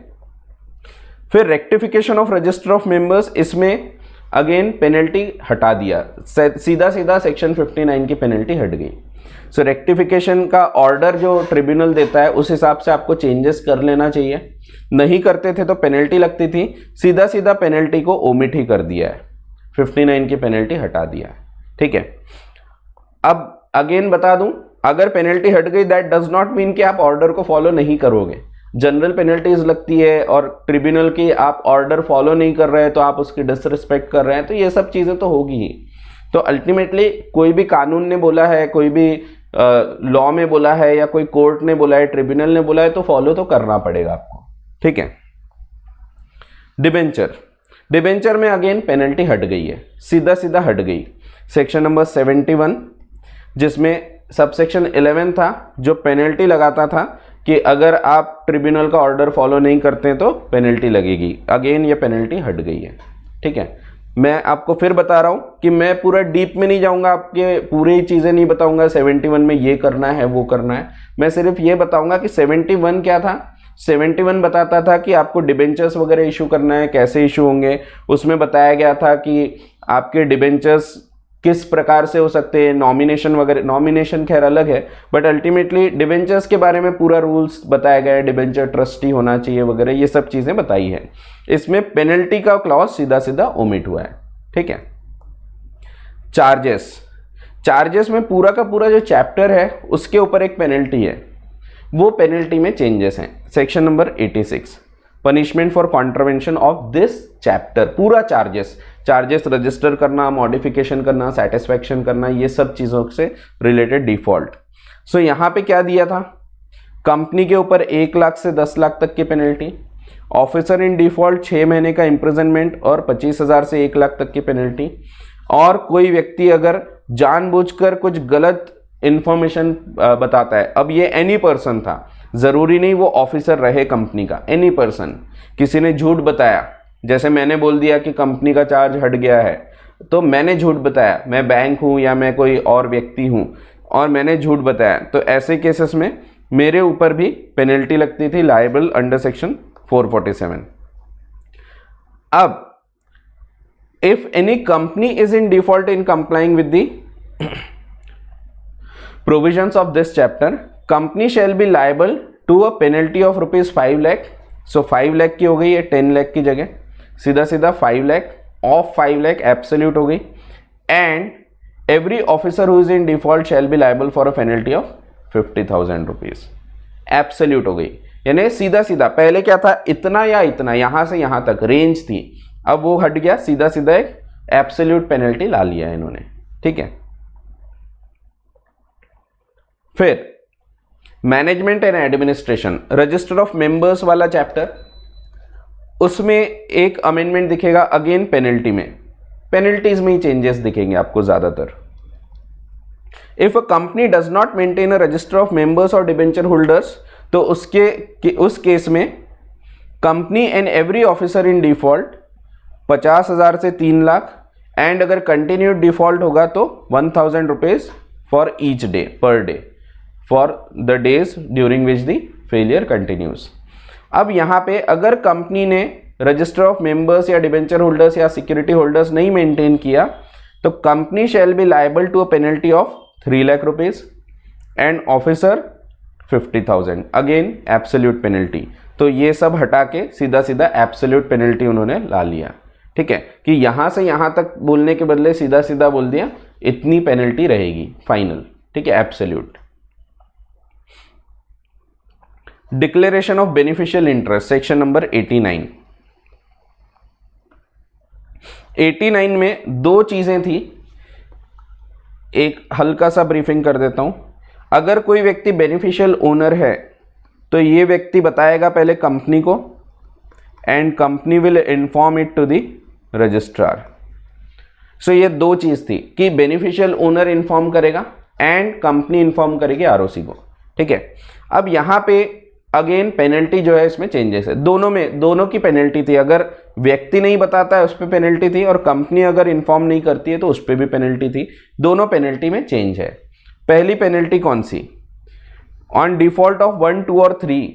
फिर rectification of register of members, इसमें अगेन पेनल्टी हटा दिया, सीधा सीधा सेक्शन 59 की पेनल्टी हट गई। सो रेक्टिफिकेशन का ऑर्डर जो ट्रिब्यूनल देता है उस हिसाब से आपको चेंजेस कर लेना चाहिए। नहीं करते थे तो पेनल्टी लगती थी, सीधा सीधा पेनल्टी को ओमिट ही कर दिया है, 59 की पेनल्टी हटा दिया है, ठीक है। अब अगेन बता दूं, अगर पेनल्टी हट गई दैट डज नॉट मीन कि आप ऑर्डर को फॉलो नहीं करोगे। जनरल पेनल्टीज लगती है और ट्रिब्यूनल की आप ऑर्डर फॉलो नहीं कर रहे हैं तो आप उसकी डिसरिस्पेक्ट कर रहे हैं, तो ये सब चीजें तो होगी ही। तो अल्टीमेटली कोई भी कानून ने बोला है, कोई भी लॉ में बोला है, या कोई कोर्ट ने बोला है, ट्रिब्यूनल ने बोला है, तो फॉलो तो करना पड़ेगा आपको, ठीक है। डिबेंचर, डिबेंचर में अगेन पेनल्टी हट गई है, सीधा सीधा हट गई। सेक्शन नंबर 71 जिसमें सबसेक्शन 11 था जो पेनल्टी लगाता था कि अगर आप ट्रिब्यूनल का ऑर्डर फॉलो नहीं करते तो पेनल्टी लगेगी, अगेन ये पेनल्टी हट गई है, ठीक है। मैं आपको फिर बता रहा हूं कि मैं पूरा डीप में नहीं जाऊंगा, आपके पूरी ही चीजें नहीं बताऊंगा 71 में ये करना है वो करना है। मैं सिर्फ ये बताऊंगा कि 71 क्या था। 71 बताता था कि आपको डिबेंचर्स वगैरह इशू करना है, कैसे इशू होंगे। उसमें बताया गया था कि आपके डिबेंचर्स किस प्रकार से हो सकते हैं, नॉमिनेशन वगैरह, नॉमिनेशन खैर अलग है, बट अल्टीमेटली डिबेंचर्स के बारे में पूरा रूल्स बताया गया है, डिबेंचर ट्रस्टी होना चाहिए वगैरह, ये सब चीजें बताई है। इसमें पेनल्टी का क्लॉज सीधा सीधा ओमिट हुआ है, ठीक है। चार्जेस, चार्जेस में पूरा का पूरा जो चैप्टर है उसके ऊपर एक पेनल्टी है। वो पेनल्टी में चेंजेस हैं। Section number 86, punishment for contravention of this chapter, पूरा चार्जेस रजिस्टर करना, मॉडिफिकेशन करना, सेटिस्फैक्शन करना, ये सब चीज़ों से रिलेटेड डिफॉल्ट। सो यहाँ पे क्या दिया था, कंपनी के ऊपर 1 लाख से 10 लाख तक की पेनल्टी, ऑफिसर इन डिफॉल्ट 6 महीने का इम्प्रिजनमेंट और 25,000 से 1 लाख तक की पेनल्टी, और कोई व्यक्ति अगर जानबूझकर कुछ गलत इंफॉर्मेशन बताता है, अब ये एनी पर्सन था, ज़रूरी नहीं वो ऑफिसर रहे कंपनी का, एनी पर्सन, किसी ने झूठ बताया, जैसे मैंने बोल दिया कि कंपनी का चार्ज हट गया है, तो मैंने झूठ बताया, मैं बैंक हूँ या मैं कोई और व्यक्ति हूँ और मैंने झूठ बताया, तो ऐसे केसेस में मेरे ऊपर भी पेनल्टी लगती थी, लायबल अंडर सेक्शन 447। अब if any company is in default in complying with the provisions of this chapter, company shall be liable to a penalty of rupees 5 lakh। so 5 lakh की हो गई है 10 lakh की जगह, सीधा सीधा 5 lakh ऑफ 5 lakh एब्सोल्यूट हो गई, and every officer who is in default shall be liable for a penalty of 50,000 rupees, absolute हो गई। यानी सीधा सीधा, पहले क्या था, इतना या इतना, यहां से यहां तक रेंज थी, अब वो हट गया, सीधा सीधा एक एब्सोल्यूट पेनल्टी ला लिया इन्होंने, ठीक है। फिर management and administration, register of members वाला चैप्टर, उसमें एक अमेंडमेंट दिखेगा, अगेन पेनल्टी में, पेनल्टीज में ही चेंजेस दिखेंगे आपको ज्यादातर। If a company does not maintain a resistor of members और डिबेंचर होल्डर्स, तो उस केस में company and every officer in default 50,000 से 3 लाख, एंड अगर कंटिन्यूड डिफॉल्ट होगा तो 1,000 rupees for each day, per day, for the days during which the failure continues. अब यहाँ पे अगर कंपनी ने रजिस्टर ऑफ मेंबर्स या डिबेंचर होल्डर्स या सिक्योरिटी होल्डर्स नहीं मेंटेन किया, तो company shall be liable to a penalty of 3 lakh rupees and officer 50,000, again absolute penalty. तो ये सब हटा के सीधा सीधा एब्सोल्यूट पेनल्टी उन्होंने ला लिया, ठीक है, कि यहां से यहां तक बोलने के बदले सीधा सीधा बोल दिया इतनी पेनल्टी रहेगी फाइनल, ठीक है, absolute. Declaration of beneficial interest, section number 89। 89 में 2 चीजें थी, एक हल्का सा ब्रीफिंग कर देता हूं। अगर कोई व्यक्ति बेनिफिशियल ओनर है तो ये व्यक्ति बताएगा पहले कंपनी को, and company will inform it to the registrar. So ये 2 चीज थी कि बेनिफिशियल ओनर इन्फॉर्म करेगा एंड कंपनी इन्फॉर्म करेगी आरओसी को, ठीक है। अब यहां पे अगेन पेनल्टी जो है इसमें चेंजेस है, दोनों की पेनल्टी थी, अगर व्यक्ति नहीं बताता है उस पर पेनल्टी थी, और कंपनी अगर इन्फॉर्म नहीं करती है तो उस पर भी पेनल्टी थी, दोनों पेनल्टी में चेंज है। पहली पेनल्टी कौन सी, ऑन डिफॉल्ट ऑफ 1, 2 और 3,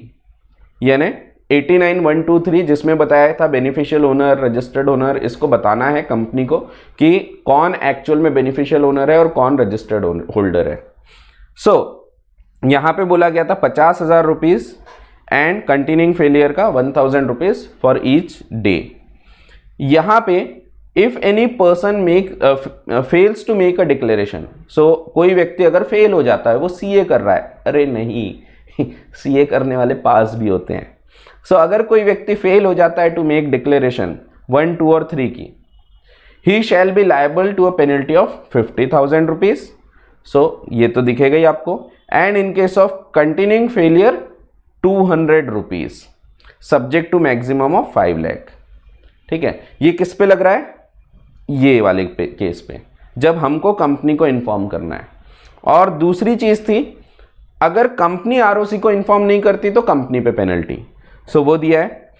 यानी 89, 1, 2, 3 जिसमें बताया था बेनिफिशियल ओनर, रजिस्टर्ड ओनर, इसको बताना है कंपनी को कि कौन एक्चुअल में बेनिफिशियल ओनर है और कौन रजिस्टर्ड होल्डर है। सो यहां पे बोला गया था 50,000 रुपीज एंड कंटिन्यूइंग फेलियर का 1,000 रुपीज फॉर ईच डे। यहां पे if any person fails to make a declaration, so कोई व्यक्ति अगर फेल हो जाता है, वो सीए कर रहा है, अरे नहीं सीए करने वाले पास भी होते हैं। सो अगर कोई व्यक्ति फेल हो जाता है टू मेक डिक्लेरेशन 1, 2 और 3 की, he shall be liable to a penalty of 50,000 rupees. So ये तो दिखेगा ही आपको, and in case of continuing failure 200 rupees, subject to maximum of 5 lakh, ठीक है। ये किस पे लग रहा है, ये वाले केस पे, जब हमको कंपनी को इन्फॉर्म करना है। और दूसरी चीज थी, अगर कंपनी आरओसी को इन्फॉर्म नहीं करती तो कंपनी पे पेनल्टी। सो वो दिया है,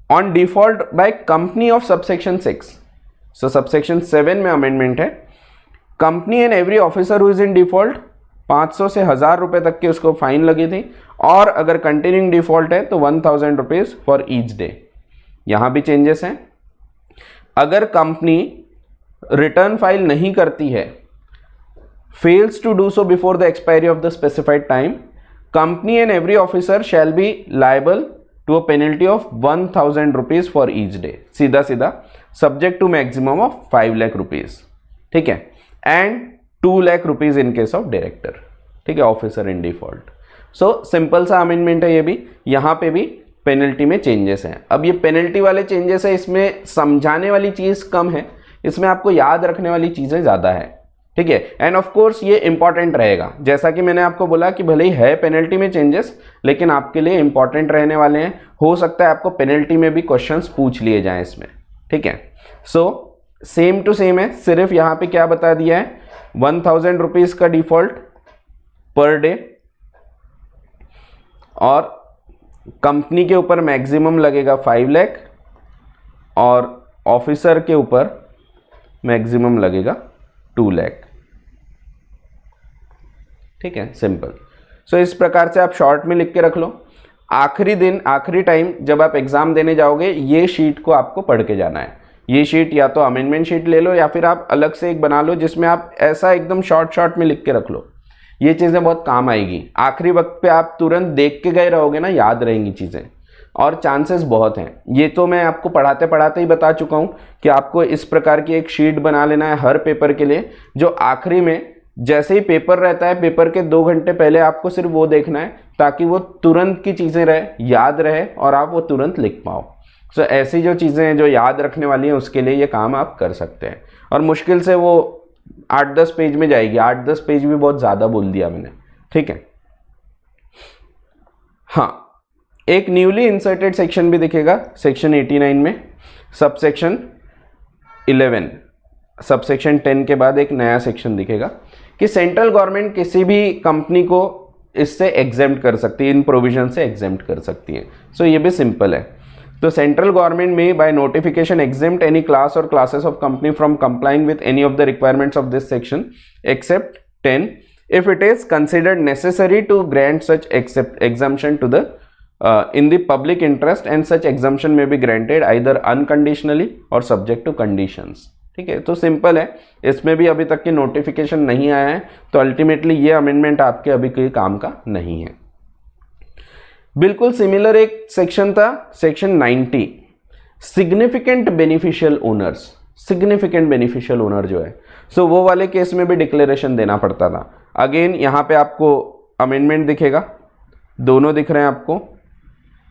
on default by company of subsection 6। So subsection 7 में अमेंडमेंट है, company and every officer who is in default 500 से 1,000 रुपए तक की उसको फाइन लगी थी, और अगर कंटिन्यूइंग डिफॉल्ट है तो 1,000 रुपीज फॉर ईच डे। यहां भी चेंजेस हैं। अगर कंपनी रिटर्न फाइल नहीं करती है, fails to do so before the expiry of the specified time, company and every officer shall be liable to a penalty of 1,000 rupees for each day, सीधा सीधा, subject to maximum of 5 lakh rupees, ठीक है, and 2 lakh rupees in case of director, ठीक है, officer in default. So simple सा amendment है ये भी। यहाँ पे भी पेनल्टी में चेंजेस हैं। अब ये पेनल्टी वाले चेंजेस है, इसमें समझाने वाली चीज़ कम है, इसमें आपको याद रखने वाली चीज़ें ज़्यादा है, ठीक है। एंड ऑफ कोर्स ये इंपॉर्टेंट रहेगा, जैसा कि मैंने आपको बोला कि भले ही है पेनल्टी में चेंजेस, लेकिन आपके लिए इंपॉर्टेंट रहने वाले हैं। हो सकता है आपको पेनल्टी में भी क्वेश्चंस पूछ लिए जाएं इसमें, ठीक है। सो सेम टू सेम है, सिर्फ यहाँ पे क्या बता दिया है, 1000 रुपीज़ का डिफॉल्ट पर डे, और कंपनी के ऊपर मैक्सिमम लगेगा 5 लाख और ऑफिसर के ऊपर मैक्सिमम लगेगा 2 लाख, ठीक है, सिंपल। सो इस प्रकार से आप शॉर्ट में लिख के रख लो। आखिरी दिन, आखिरी टाइम जब आप एग्जाम देने जाओगे, ये शीट को आपको पढ़ के जाना है। ये शीट या तो अमेंडमेंट शीट ले लो या फिर आप अलग से एक बना लो जिसमें आप ऐसा एकदम शॉर्ट में लिख के रख लो। ये चीज़ें बहुत काम आएगी। आखिरी वक्त पे आप तुरंत देख के गए रहोगे ना, याद रहेंगी चीज़ें, और चांसेस बहुत हैं। ये तो मैं आपको पढ़ाते पढ़ाते ही बता चुका हूँ कि आपको इस प्रकार की एक शीट बना लेना है हर पेपर के लिए, जो आखिरी में जैसे ही पेपर रहता है, पेपर के 2 घंटे पहले आपको सिर्फ वो देखना है, ताकि वो तुरंत की चीज़ें रहे, याद रहे और आप वो तुरंत लिख पाओ। सो ऐसी जो चीज़ें हैं जो याद रखने वाली हैं, उसके लिए ये काम आप कर सकते हैं। और मुश्किल से वो 8-10 पेज में जाएगी। 8-10 पेज भी बहुत ज़्यादा बोल दिया मैंने, ठीक है। हाँ, एक न्यूली इंसर्टेड सेक्शन भी दिखेगा सेक्शन 89 में, सबसेक्शन 11, सबसेक्शन 10 के बाद एक नया सेक्शन दिखेगा कि सेंट्रल गवर्नमेंट किसी भी कंपनी को इससे एग्जेम्प्ट कर सकती है, इन प्रोविजन से एग्जेम्प्ट कर सकती है। सो ये भी सिंपल है। तो central government may by notification exempt any class or classes of company from complying with any of the requirements of this section except 10 if it is considered necessary to grant such exemption to the in the public interest, and such exemption may be granted either unconditionally or subject to conditions। ठीक है, तो simple है। इसमें भी अभी तक की notification नहीं आया है, तो अल्टीमेटली ये अमेंडमेंट आपके अभी कोई काम का नहीं है। बिल्कुल सिमिलर एक सेक्शन था, section 90, significant beneficial owners. Significant beneficial owner जो है, सो वो वाले केस में भी डिक्लेरेशन देना पड़ता था। अगेन यहाँ पे आपको अमेंडमेंट दिखेगा, दोनों दिख रहे हैं आपको,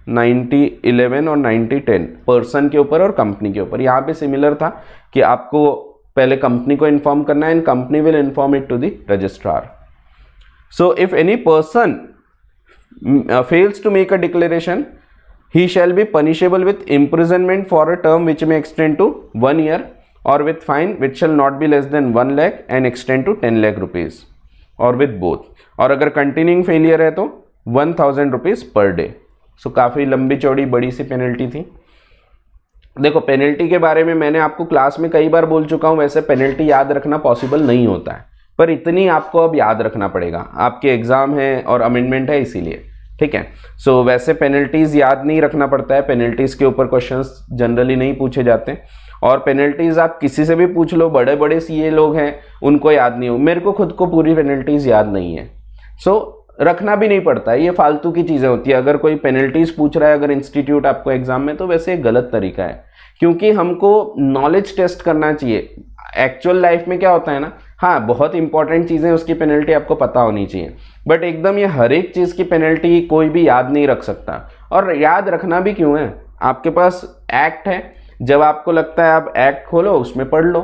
90-11 और 90-10, पर्सन के ऊपर और कंपनी के ऊपर। यहाँ पे सिमिलर था कि आपको पहले कंपनी को इन्फॉर्म करना है, and company will inform it to the registrar. So if any person fails to make a declaration, he shall be punishable with imprisonment for a term which may extend to 1 year, or with fine which shall not be less than 1 lakh and extend to 10 lakh rupees, or with both। और अगर continuing failure है तो 1000 rupees per day। सो काफ़ी लंबी चौड़ी बड़ी सी penalty थी। देखो, पेनल्टी के बारे में मैंने आपको क्लास में कई बार बोल चुका हूँ, वैसे पेनल्टी याद रखना पॉसिबल नहीं होता है, पर इतनी आपको अब याद रखना पड़ेगा, आपके एग्जाम है और अमेंडमेंट है इसीलिए, ठीक है। सो वैसे पेनल्टीज याद नहीं रखना पड़ता है, पेनल्टीज के ऊपर क्वेश्चंस जनरली नहीं पूछे जाते, और पेनल्टीज आप किसी से भी पूछ लो, बड़े बड़े सीए लोग हैं उनको याद नहीं हो, मेरे को खुद को पूरी पेनल्टीज याद नहीं है। सो रखना भी नहीं पड़ता है, ये फालतू की चीज़ें होती है। अगर कोई पेनल्टीज पूछ रहा है अगर इंस्टीट्यूट आपको एग्जाम में, तो वैसे एक गलत तरीका है, क्योंकि हमको नॉलेज टेस्ट करना चाहिए। एक्चुअल लाइफ में क्या होता है ना, हाँ बहुत इंपॉर्टेंट चीज़ें उसकी पेनल्टी आपको पता होनी चाहिए, बट एकदम ये हर एक चीज़ की पेनल्टी कोई भी याद नहीं रख सकता। और याद रखना भी क्यों है, आपके पास एक्ट है, जब आपको लगता है आप एक्ट खोलो उसमें पढ़ लो।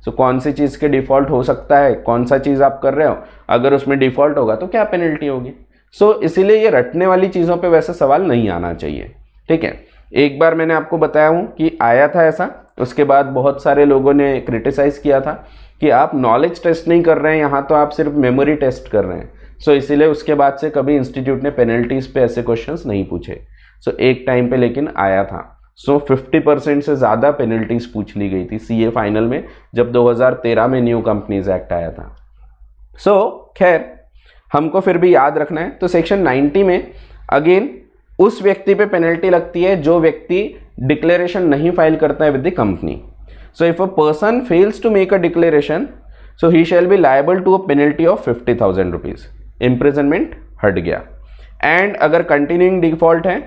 सो कौन सी चीज़ के डिफ़ॉल्ट हो सकता है, कौन सा चीज़ आप कर रहे हो, अगर उसमें डिफ़ॉल्ट होगा तो क्या पेनल्टी होगी। सो इसीलिए ये रटने वाली चीज़ों पे वैसे सवाल नहीं आना चाहिए, ठीक है। एक बार मैंने आपको बताया हूँ कि आया था ऐसा, उसके बाद बहुत सारे लोगों ने क्रिटिसाइज़ किया था कि आप नॉलेज टेस्ट नहीं कर रहे हैं यहाँ, तो आप सिर्फ मेमोरी टेस्ट कर रहे हैं। सो इसीलिए उसके बाद से कभी इंस्टीट्यूट ने पेनल्टीज़ पे ऐसे क्वेश्चंस नहीं पूछे। सो एक टाइम पे लेकिन आया था। सो 50% से ज़्यादा पेनल्टीज़ पूछ ली गई थी सीए फाइनल में, जब 2013 में न्यू कंपनीज एक्ट आया था। सो खैर, हमको फिर भी याद रखना है। तो सेक्शन 90 में अगेन उस व्यक्ति पे पेनल्टी लगती है जो व्यक्ति डिक्लेरेशन नहीं फाइल करता है with the company. So if a person fails to make a declaration, so he shall be liable to a penalty of 50,000 rupees, imprisonment हट गया। एंड अगर कंटिन्यूइंग डिफॉल्ट है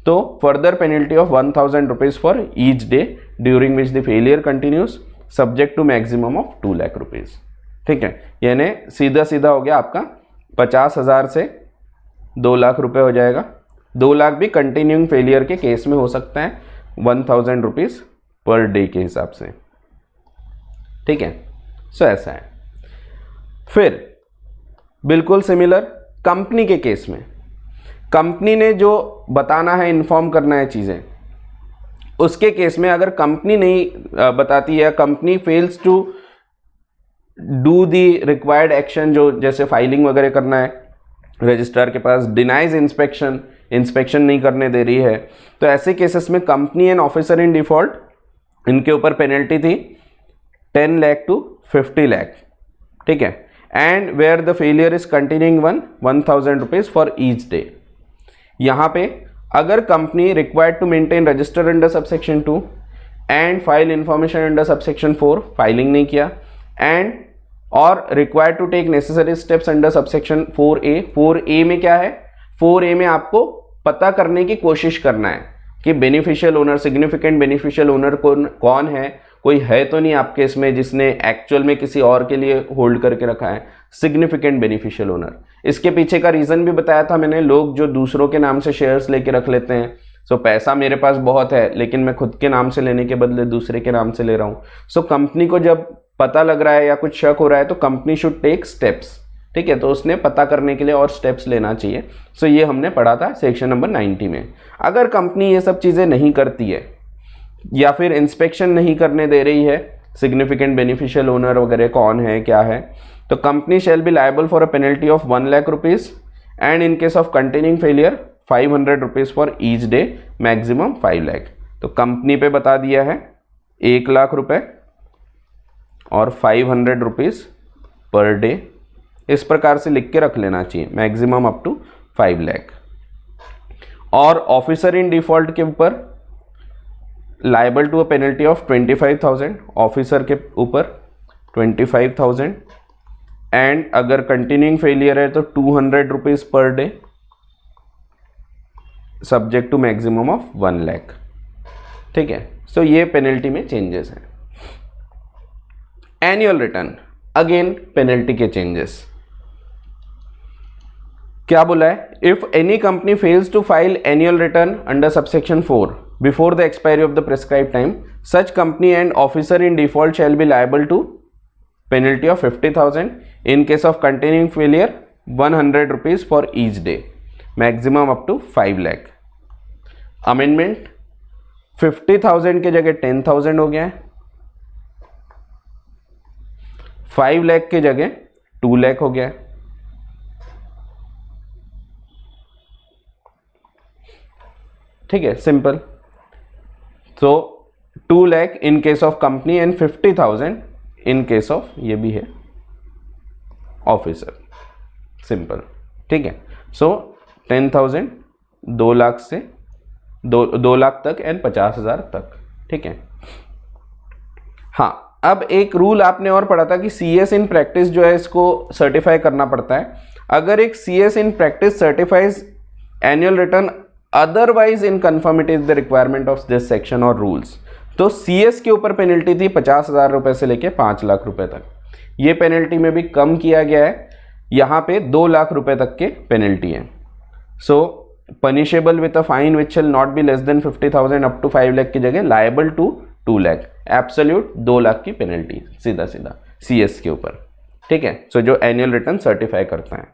तो further penalty of 1000 rupees for each day during which the failure continues, subject to maximum of 2 lakh rupees. ठीक है, यानी सीधा सीधा हो गया आपका 50,000 से 2 लाख रुपए हो जाएगा। 2 लाख भी कंटिन्यूइंग फेलियर के केस में हो सकता है 1000 रुपीज़ पर डे के हिसाब से, ठीक है। सो ऐसा है। फिर बिल्कुल सिमिलर कंपनी के केस में, कंपनी ने जो बताना है, इन्फॉर्म करना है चीज़ें, उसके केस में अगर कंपनी नहीं बताती है, company fails to do the required action, जो जैसे फाइलिंग वगैरह करना है रजिस्ट्रार के पास, डिनाइज इंस्पेक्शन नहीं करने दे रही है, तो ऐसे केसेस में company and officer in default, इनके ऊपर पेनल्टी थी 10 लाख टू 50 लाख, ठीक है। And where the failure is continuing 1000 rupees for each day. यहाँ पे अगर company required to maintain register under subsection 2 and file information under subsection 4, filing नहीं किया, एंड और required to take necessary steps under subsection 4A। 4A में क्या है, 4A में आपको पता करने की कोशिश करना है कि beneficial owner, significant beneficial owner कौन है, कोई है तो नहीं आपके इसमें जिसने एक्चुअल में किसी और के लिए होल्ड करके रखा है, सिग्निफिकेंट बेनिफिशियल ओनर। इसके पीछे का रीजन भी बताया था मैंने, लोग जो दूसरों के नाम से शेयर्स लेके रख लेते हैं, सो पैसा मेरे पास बहुत है लेकिन मैं खुद के नाम से लेने के बदले दूसरे के नाम से ले रहा हूँ। सो कंपनी को जब पता लग रहा है या कुछ शक हो रहा है तो कंपनी शुड टेक स्टेप्स, ठीक है। तो उसने पता करने के लिए और स्टेप्स लेना चाहिए। सो ये हमने पढ़ा था सेक्शन नंबर 90 में। अगर कंपनी ये सब चीज़ें नहीं करती है या फिर इंस्पेक्शन नहीं करने दे रही है, सिग्निफिकेंट बेनिफिशियल ओनर वगैरह कौन है क्या है, तो company shall be liable for a penalty of 1 lakh rupees and in case of continuing failure 500 rupees for each day, maximum 5 lakh. तो कंपनी पे बता दिया है 1 लाख रुपए और 500 रुपीज पर डे, इस प्रकार से लिख के रख लेना चाहिए, मैक्सिमम अप टू 5 लाख। और ऑफिसर इन डिफॉल्ट के ऊपर liable to a penalty of 25,000, officer के ऊपर 25,000, एंड अगर कंटिन्यूइंग फेलियर है तो 200 rupees per day, subject to maximum of 1 lakh, ठीक है। सो ये पेनल्टी में चेंजेस हैं। एनुअल रिटर्न, अगेन पेनल्टी के चेंजेस। क्या बोला है, if any company fails to file annual return under subsection 4 before the expiry of the prescribed time, such company and officer in default shall be liable to penalty of 50,000, in case of continuing failure 100 rupees for each day, maximum up to 5 lakh। amendment 50,000 के जगह 10,000 हो गया है, 5 लाख के जगह 2 लाख हो गया है, ठीक है, सिंपल। तो 2 लाख इन case of company and 50,000 in case of, ये भी है, ऑफिसर, सिंपल, ठीक है। सो 10,000 2 लाख से 2 लाख तक एंड 50,000 तक, ठीक है। हाँ, अब एक रूल आपने और पढ़ा था कि CS इन प्रैक्टिस जो है इसको सर्टिफाई करना पड़ता है। अगर एक CS in practice certifies annual return otherwise in conformity the requirement of this section और रूल्स, तो CS के ऊपर पेनल्टी थी 50,000 रुपए से लेके 5 लाख रुपए तक। ये पेनल्टी में भी कम किया गया है, यहाँ पे 2 लाख रुपए तक के पेनल्टी है। So punishable with a fine which shall not be less than 50,000 up to 5 lakh की जगह liable to 2 lakh, absolute 2 lakh की पेनल्टी सीधा सीधा CS के ऊपर, ठीक है। सो जो एनुअल रिटर्न सर्टिफाई करता है।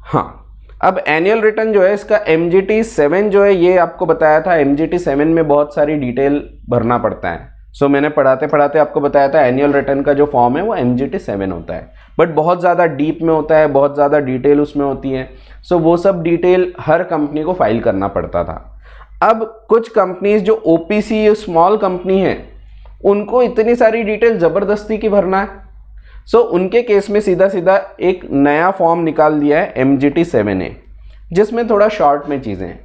हाँ, अब एनुअल रिटर्न जो है इसका MGT 7 जो है, ये आपको बताया था MGT 7 में बहुत सारी डिटेल भरना पड़ता है। सो मैंने पढ़ाते पढ़ाते आपको बताया था एनुअल रिटर्न का जो फॉर्म है वो MGT 7 होता है, बट बहुत ज़्यादा डीप में होता है, बहुत ज़्यादा डिटेल उसमें होती है। सो वो सब डिटेल हर कंपनी को फाइल करना पड़ता था। अब कुछ कंपनीज जो OPC स्मॉल कंपनी है उनको इतनी सारी डिटेल ज़बरदस्ती की भरना है। सो उनके केस में सीधा सीधा एक नया फॉर्म निकाल दिया है MGT 7A, जिसमें थोड़ा शॉर्ट में चीज़ें हैं।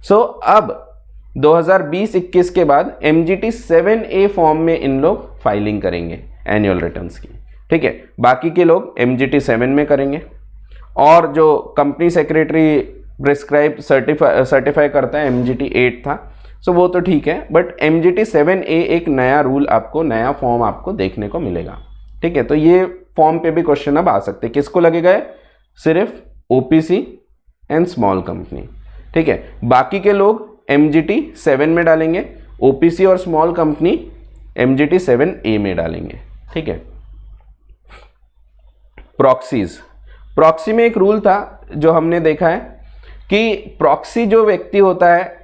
सो अब 2020-21 के बाद MGT 7A फॉर्म में इन लोग फाइलिंग करेंगे एनुअल रिटर्न्स की, ठीक है। बाकी के लोग MGT 7 में करेंगे, और जो कंपनी सेक्रेटरी प्रिस्क्राइब सर्टिफाई करता है MGT 8 था, सो वो तो ठीक है, बट MGT 7A एक नया रूल आपको, नया फॉर्म आपको देखने को मिलेगा, ठीक है। तो ये फॉर्म पे भी क्वेश्चन अब आ सकते हैं। किसको लगेगा? सिर्फ ओपीसी एंड स्मॉल कंपनी, ठीक है। बाकी के लोग एमजीटी 7 में डालेंगे, ओपीसी और स्मॉल कंपनी एमजीटी 7A में डालेंगे, ठीक है। प्रॉक्सीज, प्रॉक्सी में एक रूल था जो हमने देखा है कि प्रॉक्सी जो व्यक्ति होता है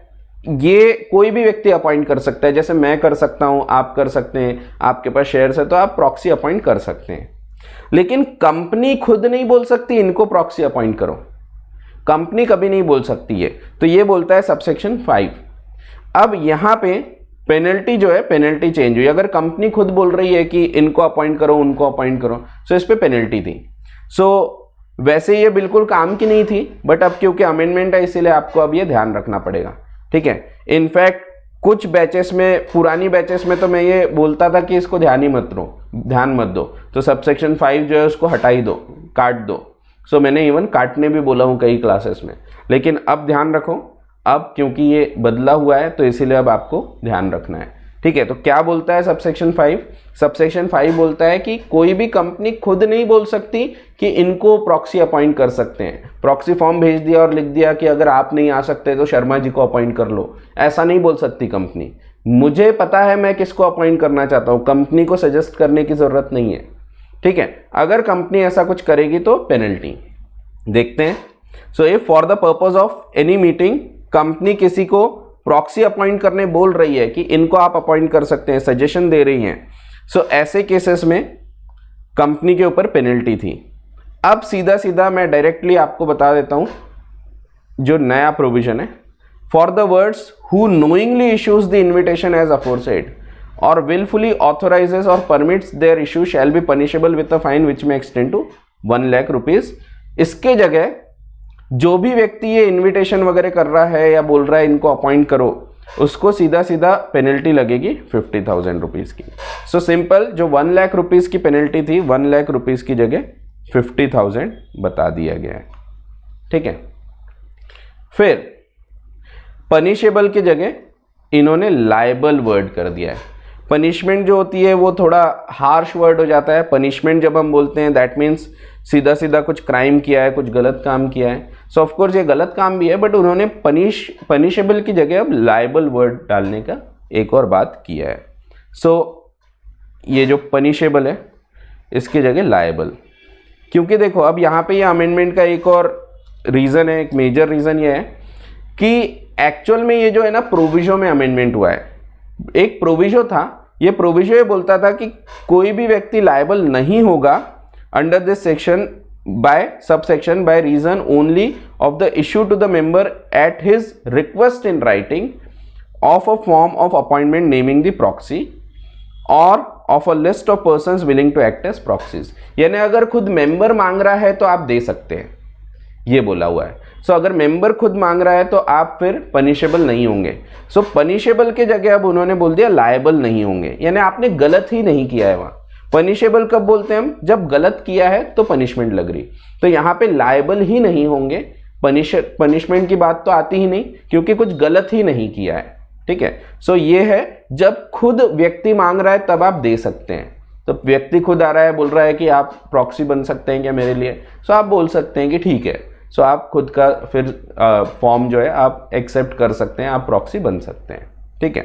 ये कोई भी व्यक्ति अपॉइंट कर सकता है, जैसे मैं कर सकता हूं, आप कर सकते हैं, आपके पास शेयर्स है तो आप प्रॉक्सी अपॉइंट कर सकते हैं, लेकिन कंपनी खुद नहीं बोल सकती इनको प्रॉक्सी अपॉइंट करो, कंपनी कभी नहीं बोल सकती है। तो ये बोलता है सबसेक्शन 5। अब यहां पे पेनल्टी जो है, पेनल्टी चेंज हुई। अगर कंपनी खुद बोल रही है कि इनको अपॉइंट करो, उनको अपॉइंट करो, तो इस पे पेनल्टी थी। सो वैसे ये बिल्कुल काम की नहीं थी, बट अब क्योंकि अमेंडमेंट है इसीलिए आपको अब ये ध्यान रखना पड़ेगा, ठीक है। इनफैक्ट कुछ बैचेस में, पुरानी बैचेस में तो मैं ये बोलता था कि इसको ध्यान मत दो, तो सबसेक्शन 5 जो है उसको हटा ही दो, काट दो। सो मैंने इवन काटने भी बोला हूँ कई क्लासेस में, लेकिन अब ध्यान रखो, अब क्योंकि ये बदला हुआ है तो इसीलिए अब आपको ध्यान रखना है, ठीक है। तो क्या बोलता है सबसेक्शन 5? सबसेक्शन 5 बोलता है कि कोई भी कंपनी खुद नहीं बोल सकती कि इनको प्रॉक्सी अपॉइंट कर सकते हैं। प्रॉक्सी फॉर्म भेज दिया और लिख दिया कि अगर आप नहीं आ सकते तो शर्मा जी को अपॉइंट कर लो, ऐसा नहीं बोल सकती कंपनी। मुझे पता है मैं किसको अपॉइंट करना चाहता हूँ, कंपनी को सजेस्ट करने की जरूरत नहीं है, ठीक है। अगर कंपनी ऐसा कुछ करेगी तो पेनल्टी देखते हैं। So if for the purpose of any meeting company किसी को प्रॉक्सी अपॉइंट करने बोल रही है कि इनको आप अपॉइंट कर सकते हैं, सजेशन दे रही हैं, सो ऐसे केसेस में कंपनी के ऊपर पेनल्टी थी। अब सीधा सीधा मैं डायरेक्टली आपको बता देता हूं जो नया प्रोविजन है। For the words who knowingly issues the invitation as aforesaid और विलफुली ऑथोराइजेस और permits their issue shall be punishable with a fine which may extend to 1 lakh rupees. इसके जगह जो भी व्यक्ति ये इनविटेशन वगैरह कर रहा है या बोल रहा है इनको अपॉइंट करो, उसको सीधा सीधा पेनल्टी लगेगी 50,000 रुपीज की। सो सिंपल, जो 1 लाख रुपीज की पेनल्टी थी 1 लाख रुपीज की जगह 50,000 बता दिया गया है, ठीक है। फिर पनिशेबल की जगह इन्होंने लायबल वर्ड कर दिया है। पनिशमेंट जो होती है वो थोड़ा हार्श वर्ड हो जाता है। पनिशमेंट जब हम बोलते हैं दैट मीन्स सीधा सीधा कुछ क्राइम किया है, कुछ गलत काम किया है। सो ऑफ कोर्स ये गलत काम भी है, बट उन्होंने पनिशेबल की जगह अब लायबल वर्ड डालने का एक और बात किया है। सो ये जो पनिशेबल है इसकी जगह लायबल, क्योंकि देखो अब यहाँ पे ये अमेंडमेंट का एक और रीज़न है, एक मेजर रीज़न ये है कि एक्चुअल में ये जो है ना प्रोविजो में अमेंडमेंट हुआ है। एक प्रोविजो था, ये प्रोविजो ये बोलता था कि कोई भी व्यक्ति लायबल नहीं होगा under this section by subsection by reason only of the issue to the member at his request in writing of a form of appointment naming the proxy or of a list of persons willing to act as proxies. यानी अगर खुद member मांग रहा है तो आप दे सकते हैं, ये बोला हुआ है। सो अगर मेंबर खुद मांग रहा है तो आप फिर पनिशेबल नहीं होंगे। सो पनिशेबल के जगह अब उन्होंने बोल दिया लायबल नहीं होंगे, यानी आपने गलत ही नहीं किया है। वहां पनिशेबल कब बोलते हैं हम? जब गलत किया है तो पनिशमेंट लग रही। तो यहां पे लायबल ही नहीं होंगे, पनिशमेंट की बात तो आती ही नहीं क्योंकि कुछ गलत ही नहीं किया है, ठीक है। सो ये है जब खुद व्यक्ति मांग रहा है तब आप दे सकते हैं। तो व्यक्ति खुद आ रहा है, बोल रहा है कि आप प्रॉक्सी बन सकते हैं क्या मेरे लिए, सो आप बोल सकते हैं कि ठीक है। सो आप खुद का फिर फॉर्म जो है आप एक्सेप्ट कर सकते हैं, आप प्रॉक्सी बन सकते हैं, ठीक है।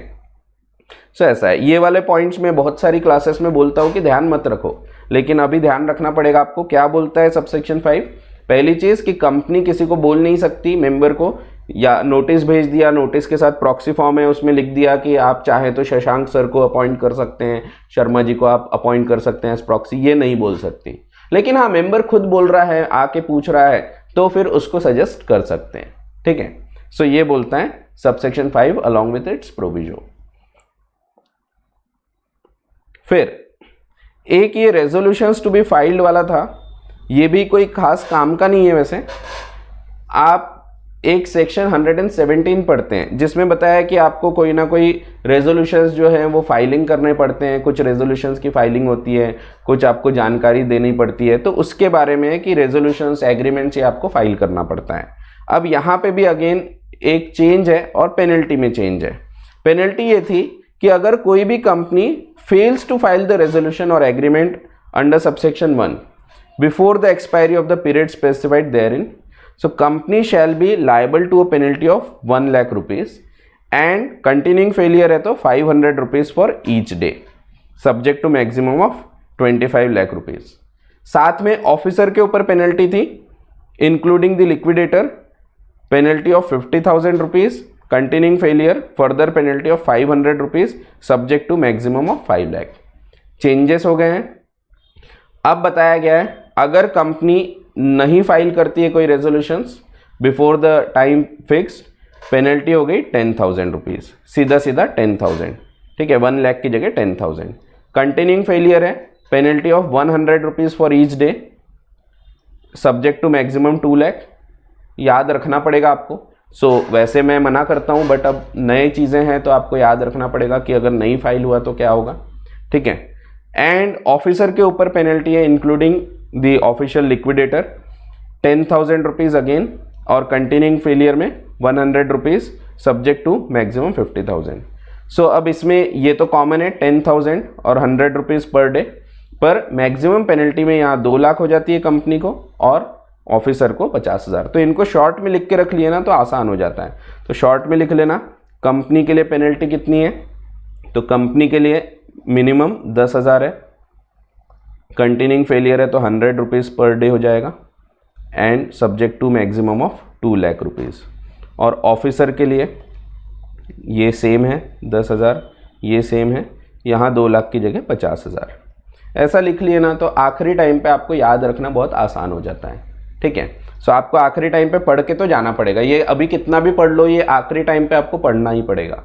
सो ऐसा है। ये वाले पॉइंट्स में बहुत सारी क्लासेस में बोलता हूँ कि ध्यान मत रखो, लेकिन अभी ध्यान रखना पड़ेगा आपको। क्या बोलता है सबसेक्शन 5? पहली चीज कि कंपनी किसी को बोल नहीं सकती मेंबर को, या नोटिस भेज दिया, नोटिस के साथ प्रॉक्सी फॉर्म है उसमें लिख दिया कि आप चाहे तो शशांक सर को अपॉइंट कर सकते हैं, शर्मा जी को आप अपॉइंट कर सकते हैं एज प्रॉक्सी, ये नहीं बोल सकती। लेकिन हाँ, मेंबर खुद बोल रहा है, आके पूछ रहा है, तो फिर उसको सजेस्ट कर सकते हैं, ठीक है। सो ये बोलता है subsection 5 along with its proviso. फिर एक ये रेजोल्यूशंस टू बी फाइल्ड वाला था, ये भी कोई खास काम का नहीं है। वैसे आप एक सेक्शन 117 पढ़ते हैं जिसमें बताया कि आपको कोई ना कोई रेजोल्यूशंस जो है वो फाइलिंग करने पड़ते हैं, कुछ रेजोल्यूशंस की फाइलिंग होती है, कुछ आपको जानकारी देनी पड़ती है, तो उसके बारे में है कि रेजोल्यूशंस एग्रीमेंट्स ये आपको फाइल करना पड़ता है। अब यहाँ पे भी अगेन एक चेंज है और पेनल्टी में चेंज है। पेनल्टी ये थी कि अगर कोई भी company fails to file the resolution or agreement under subsection 1, before the expiry of the period specified therein, so company shall be liable to a penalty of 1 lakh rupees and continuing failure है तो 500 rupees for each day, subject to maximum of 25 lakh rupees. साथ में officer के ऊपर penalty थी, including the liquidator, penalty of 50,000 rupees, continuing failure further penalty of 500 rupees, subject to maximum of 5 lakh. Changes हो गए हैं। अब बताया गया है अगर कंपनी नहीं फाइल करती है कोई resolutions before the time fixed, penalty हो गई 10,000 रुपीज, सीधा सीधा 10,000, ठीक है, 1 लाख की जगह 10,000। कंटिन्यूइंग फेलियर है, penalty of 100 rupees for each day, subject to maximum 2 lakh. याद रखना पड़ेगा आपको। सो वैसे मैं मना करता हूं, बट अब नए चीज़ें हैं तो आपको याद रखना पड़ेगा कि अगर नहीं फाइल हुआ तो क्या होगा, ठीक है। एंड ऑफिसर के ऊपर पेनल्टी है including the official liquidator 10,000 rupees again, और कंटिन्यूइंग फेलियर में 100 रुपीज, सब्जेक्ट टू मैक्सिमम 50,000। सो अब इसमें ये तो कॉमन है 10,000 और 100 रुपीज पर डे, पर मैक्सिमम पेनल्टी में यहाँ 2 लाख हो जाती है कंपनी को और ऑफिसर को 50,000। तो इनको शॉर्ट में लिख के रख लिया ना तो आसान हो जाता है। तो शॉर्ट में लिख लेना, कंपनी के लिए पेनल्टी कितनी है, तो कंपनी के लिए मिनिमम 10,000 है, कंटिन्यूइंग फेलियर है तो 100 रुपीज़ पर डे हो जाएगा, and subject to maximum of 2 lakh rupees. और ऑफिसर के लिए ये सेम है 10,000, ये सेम है, यहाँ 2 लाख की जगह 50,000। ऐसा लिख लिए ना तो आखिरी टाइम पे आपको याद रखना बहुत आसान हो जाता है, ठीक है। सो आपको आखिरी टाइम पे पढ़ के तो जाना पड़ेगा, ये अभी कितना भी पढ़ लो ये आखिरी टाइम पे आपको पढ़ना ही पड़ेगा,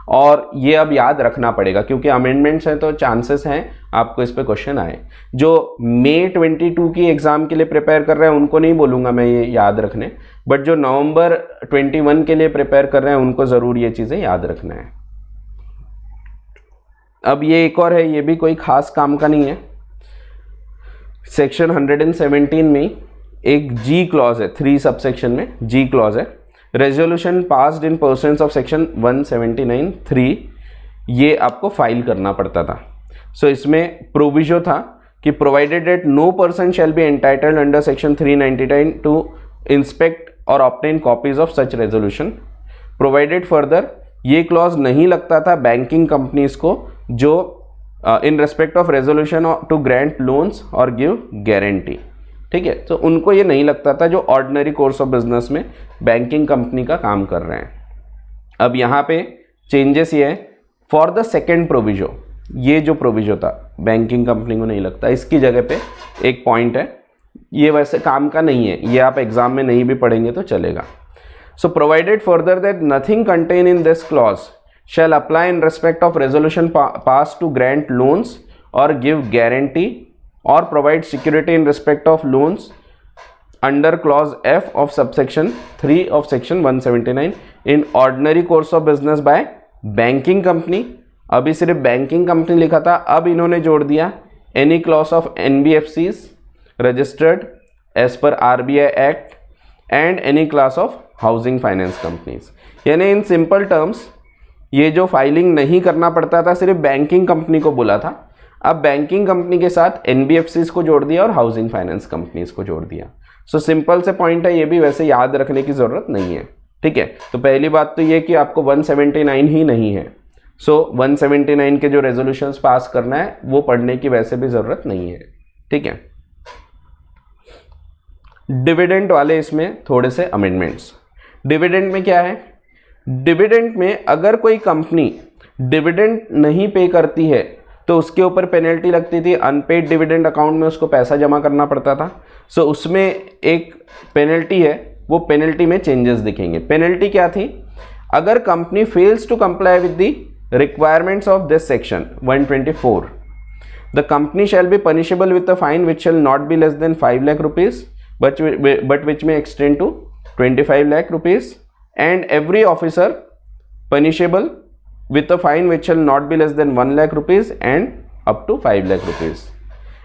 और ये अब याद रखना पड़ेगा क्योंकि अमेंडमेंट्स हैं तो चांसेस हैं आपको इस पे क्वेश्चन आए। जो मई 22 की एग्जाम के लिए प्रिपेयर कर रहे हैं उनको नहीं बोलूँगा मैं ये याद रखने, बट जो नवंबर 21 के लिए प्रिपेयर कर रहे हैं उनको ज़रूर ये चीज़ें याद रखना है। अब ये एक और है, ये भी कोई खास काम का नहीं है। सेक्शन 117 में एक जी क्लॉज है, 3 सबसेक्शन में जी क्लॉज है, resolution passed in persons of section 179(3), ये आपको फाइल करना पड़ता था। सो इसमें प्रोविजो था कि provided that no person shall be entitled under section 399 to inspect or obtain copies of such resolution, provided further ये क्लॉज नहीं लगता था बैंकिंग कंपनीज को जो in respect of resolution to grant loans or give guarantee, ठीक है। तो उनको ये नहीं लगता था जो ऑर्डिनरी कोर्स ऑफ बिजनेस में बैंकिंग कंपनी का काम कर रहे हैं। अब यहाँ पे चेंजेस ये है, फॉर द सेकेंड प्रोविजो, ये जो प्रोविजो था बैंकिंग कंपनी को नहीं लगता, इसकी जगह पे एक पॉइंट है, ये वैसे काम का नहीं है, ये आप एग्जाम में नहीं भी पढ़ेंगे तो चलेगा। So provided further that nothing contain in this clause shall apply in respect of resolution passed to grant loans or give guarantee or provide security in respect of loans under clause F of subsection 3 of section 179 in ordinary course of business by banking company। अभी सिर्फ banking company लिखा था, अब इन्होंने जोड़ दिया any clause of NBFCs registered as per RBI Act and any class of housing finance companies। यानी in simple terms ये जो फाइलिंग नहीं करना पड़ता था सिर्फ बैंकिंग कंपनी को बोला था, अब बैंकिंग कंपनी के साथ एनबीएफसीज को जोड़ दिया और हाउसिंग फाइनेंस कंपनीज को जोड़ दिया। सो सिंपल से पॉइंट है, ये भी वैसे याद रखने की ज़रूरत नहीं है, ठीक है। तो पहली बात तो ये कि आपको 179 ही नहीं है, सो 179 के जो रेजोल्यूशंस पास करना है वो पढ़ने की वैसे भी ज़रूरत नहीं है, ठीक है। डिविडेंड वाले इसमें थोड़े से अमेंडमेंट्स। डिविडेंड में क्या है, डिविडेंड में अगर कोई कंपनी डिविडेंड नहीं पे करती है तो उसके ऊपर पेनल्टी लगती थी, अनपेड डिविडेंड अकाउंट में उसको पैसा जमा करना पड़ता था। सो उसमें एक पेनल्टी है, वो पेनल्टी में चेंजेस दिखेंगे। पेनल्टी क्या थी, अगर company fails to comply with the requirements of this section 124, the company shall be punishable with a fine which shall not be less than 5 lakh rupees but which may extend to 25 lakh rupees, and every officer punishable with a fine which shall not be less than 1 lakh rupees and up to 5 lakh rupees।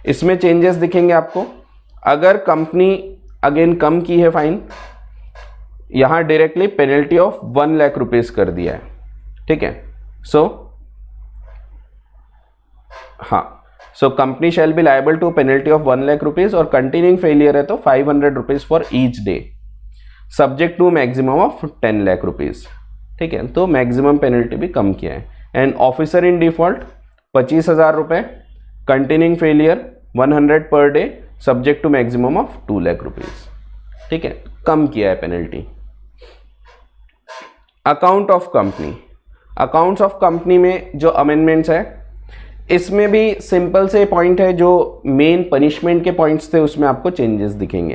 इसमें changes दिखेंगे आपको। अगर company again come की है fine, यहाँ directly penalty of 1 lakh rupees कर दिया है, ठीक है। सो हाँ, so company shall be liable to penalty of 1 lakh rupees और कंटिन्यूइंग फेलियर है तो 500 rupees for each day, subject to maximum of 10 lakh rupees. ठीक है, तो मैक्सिमम पेनल्टी भी कम किया है। एंड ऑफिसर इन डिफॉल्ट 25,000 रुपये, continuing failure 100 per day, subject to maximum of 2 lakh rupees. ठीक है, कम किया है penalty. Account of company, accounts of company में जो अमेंडमेंट्स है इसमें भी सिंपल से पॉइंट है, जो मेन पनिशमेंट के पॉइंट्स थे उसमें आपको चेंजेस दिखेंगे।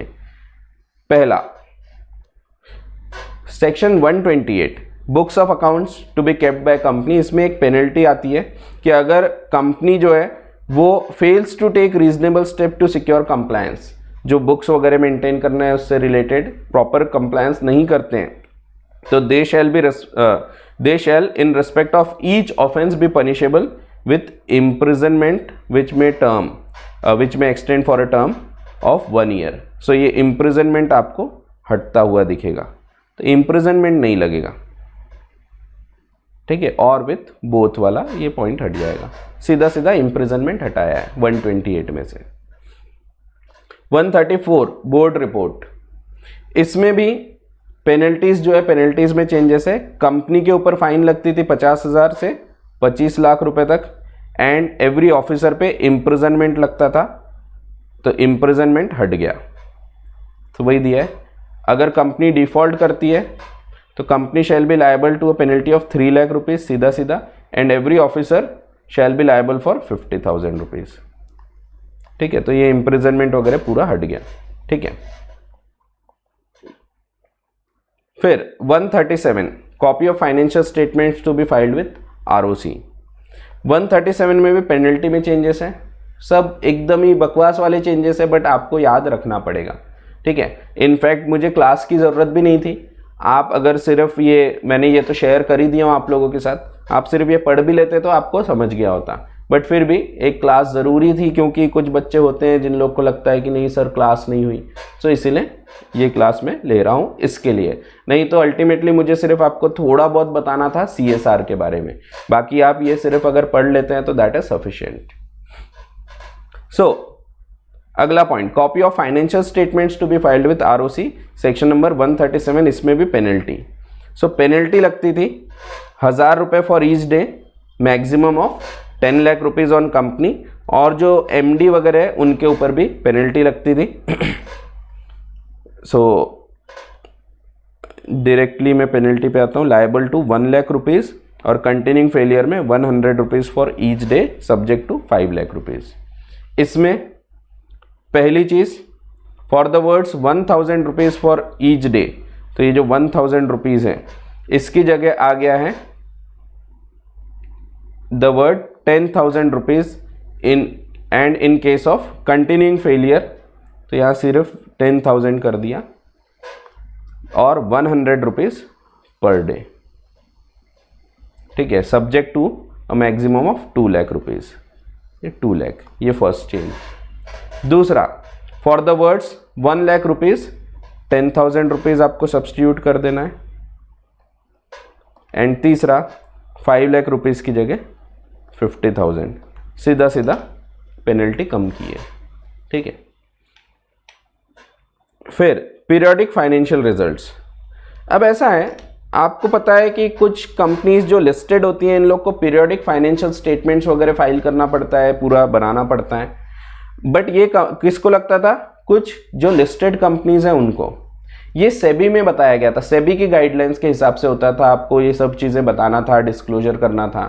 पहला, section 128 books of accounts to be kept by company, इसमें एक पेनल्टी आती है कि अगर कंपनी जो है वो fails to take reasonable step to secure compliance, जो बुक्स वगैरह मेंटेन करना है उससे रिलेटेड प्रॉपर कंप्लायंस नहीं करते हैं, तो they shall in respect of each offence be punishable with imprisonment which may extend for a term of 1 year. So ये इम्प्रिजनमेंट आपको हटता हुआ दिखेगा, तो इम्प्रिजनमेंट नहीं लगेगा। ठीक है, और विथ बोथ वाला ये पॉइंट हट जाएगा, सीधा सीधा इम्प्रिजनमेंट हटाया है 128 में से। 134 बोर्ड रिपोर्ट, इसमें भी पेनल्टीज जो है, पेनल्टीज में चेंजेस है। कंपनी के ऊपर फाइन लगती थी 50,000 से 25 लाख रुपए तक, एंड एवरी ऑफिसर पे इम्प्रिजनमेंट लगता था, तो इम्प्रिजनमेंट हट गया, तो वही दिया है। अगर कंपनी डिफॉल्ट करती है तो company shall be liable to a penalty of 3 lakh rupees, सीधा सीधा, and every officer shall be liable for 50,000 rupees. ठीक है, तो ये इम्प्रिजनमेंट वगैरह पूरा हट गया। ठीक है, फिर 137 copy of financial statements to be filed with ROC. 137 में भी पेनल्टी में चेंजेस हैं, सब एकदम ही बकवास वाले चेंजेस है, बट आपको याद रखना पड़ेगा। ठीक है, इनफैक्ट मुझे क्लास की ज़रूरत भी नहीं थी, आप अगर सिर्फ मैंने ये तो शेयर कर ही दिया हूँ आप लोगों के साथ, आप सिर्फ ये पढ़ भी लेते तो आपको समझ गया होता, बट फिर भी एक क्लास ज़रूरी थी, क्योंकि कुछ बच्चे होते हैं जिन लोग को लगता है कि नहीं सर क्लास नहीं हुई, तो इसीलिए ये क्लास में ले रहा हूँ इसके लिए। नहीं तो अल्टीमेटली मुझे सिर्फ आपको थोड़ा बहुत बताना था CSR के बारे में, बाकी आप ये सिर्फ अगर पढ़ लेते हैं तो दैट इज सफिशिएंट। सो अगला point, copy of financial statements to be filed with ROC, section number 137, इसमें भी पेनल्टी। सो पेनल्टी लगती थी 1,000 रुपये for each day, maximum of 10 lakh rupees on company, और जो MD वगैरह है उनके ऊपर भी पेनल्टी लगती थी। सो डायरेक्टली मैं पेनल्टी पे आता हूँ, लायबल टू 1 लाख रुपीज़, और कंटिन्यूइंग फेलियर में 100 rupees for each day, subject to 5 lakh rupees. इसमें पहली चीज़, for the words 1,000 rupees for each day, तो ये जो 1,000 रुपीज़ है इसकी जगह आ गया है the word 10,000 rupees in case of continuing failure, तो यहाँ सिर्फ 10,000 कर दिया, और 100 रुपीज़ पर डे। ठीक है, subject to a maximum of 2 lakh rupees, ये 2 लाख, ये फर्स्ट चेंज। दूसरा, for the words 1 lakh rupees 10,000 rupees आपको सब्स्टिट्यूट कर देना है, एंड तीसरा 5 लाख रुपीज़ की जगह 50,000, सीधा सीधा पेनल्टी कम की है। ठीक है, फिर पीरियोडिक फाइनेंशियल रिजल्ट्स। अब ऐसा है, आपको पता है कि कुछ कंपनीज जो लिस्टेड होती हैं इन लोग को पीरियोडिक फाइनेंशियल स्टेटमेंट्स वगैरह फाइल करना पड़ता है, पूरा बनाना पड़ता है, बट ये किसको लगता था, कुछ जो लिस्टेड कंपनीज हैं उनको। ये सेबी में बताया गया था, सेबी की गाइडलाइंस के हिसाब से होता था, आपको ये सब चीज़ें बताना था, डिस्क्लोजर करना था,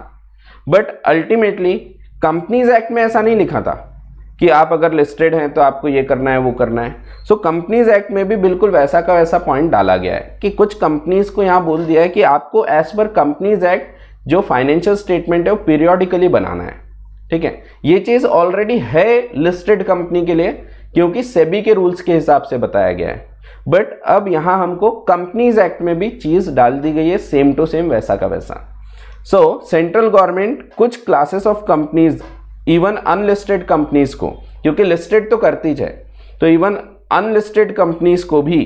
बट अल्टीमेटली कंपनीज एक्ट में ऐसा नहीं लिखा था कि आप अगर लिस्टेड हैं तो आपको ये करना है वो करना है। सो कंपनीज एक्ट में भी बिल्कुल वैसा का वैसा पॉइंट डाला गया है कि कुछ कंपनीज को यहाँ बोल दिया है कि आपको एज पर कंपनीज एक्ट जो फाइनेंशियल स्टेटमेंट है वो पीरियोडिकली बनाना है। ठीक है, ये चीज़ ऑलरेडी है लिस्टेड कंपनी के लिए, क्योंकि सेबी के रूल्स के हिसाब से बताया गया है, बट अब यहाँ हमको कंपनीज एक्ट में भी चीज़ डाल दी गई है सेम टू सेम वैसा का वैसा। सो सेंट्रल गवर्नमेंट कुछ classes of companies, even unlisted companies को, क्योंकि लिस्टेड तो करती है, तो इवन अनलिस्टेड कंपनीज को भी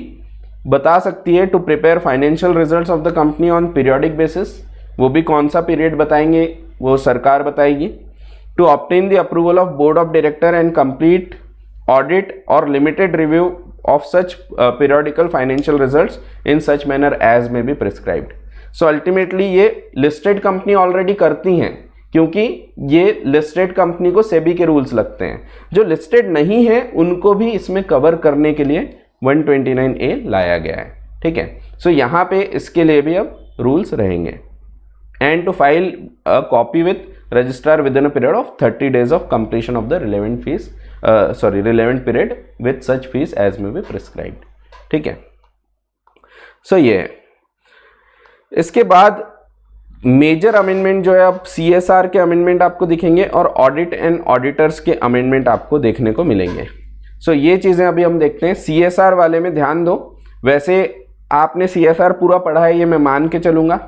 बता सकती है to prepare financial results of the company on periodic basis. वो भी कौन सा पीरियड बताएंगे वो सरकार बताएगी, to obtain the approval of board of director and complete audit or limited review of such periodical financial results in such manner as may be prescribed. So ultimately ये listed company already करती हैं, क्योंकि ये listed company को सेबी के rules लगते हैं. जो listed नहीं है उनको भी इसमें कवर करने के लिए 129A लाया गया है. ठीक है, सो यहाँ पे इसके लिए भी अब रूल्स रहेंगे. And to file a copy with registrar within a period of 30 days of completion of the relevant fees relevant period with such fees as may be prescribed. ठीक है, सो ये इसके बाद मेजर अमेंडमेंट जो है अब CSR के amendment आपको दिखेंगे और ऑडिट एंड ऑडिटर्स के अमेंडमेंट आपको देखने को मिलेंगे. सो ये चीज़ें अभी हम देखते हैं. CSR वाले में ध्यान दो. वैसे आपने CSR पूरा पढ़ा है ये मैं मान के चलूँगा.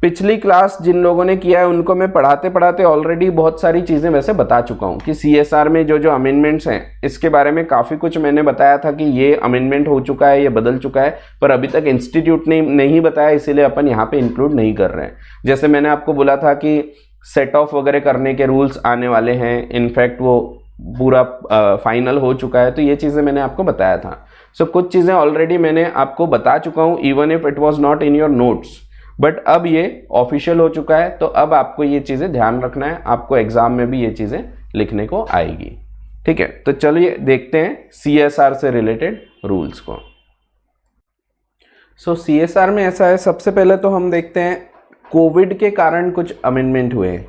पिछली क्लास जिन लोगों ने किया है उनको मैं पढ़ाते पढ़ाते ऑलरेडी बहुत सारी चीज़ें वैसे बता चुका हूँ कि CSR में जो जो अमेंडमेंट्स हैं इसके बारे में काफ़ी कुछ मैंने बताया था कि ये अमेंडमेंट हो चुका है, ये बदल चुका है, पर अभी तक इंस्टीट्यूट ने नहीं बताया, इसीलिए अपन यहाँ पे इंक्लूड नहीं कर रहे हैं. जैसे मैंने आपको बोला था कि सेट ऑफ वगैरह करने के रूल्स आने वाले हैं, इनफैक्ट वो पूरा फाइनल हो चुका है, तो ये चीज़ें मैंने आपको बताया था. सो कुछ चीज़ें ऑलरेडी मैंने आपको बता चुका हूँ, even if it was not in your notes, but अब ये ऑफिशियल हो चुका है. तो अब आपको ये चीज़ें ध्यान रखना है, आपको एग्जाम में भी ये चीज़ें लिखने को आएगी. ठीक है, तो चलिए देखते हैं CSR से रिलेटेड रूल्स को. सो CSR में ऐसा है, सबसे पहले तो हम देखते हैं कोविड के कारण कुछ अमेंडमेंट हुए हैं.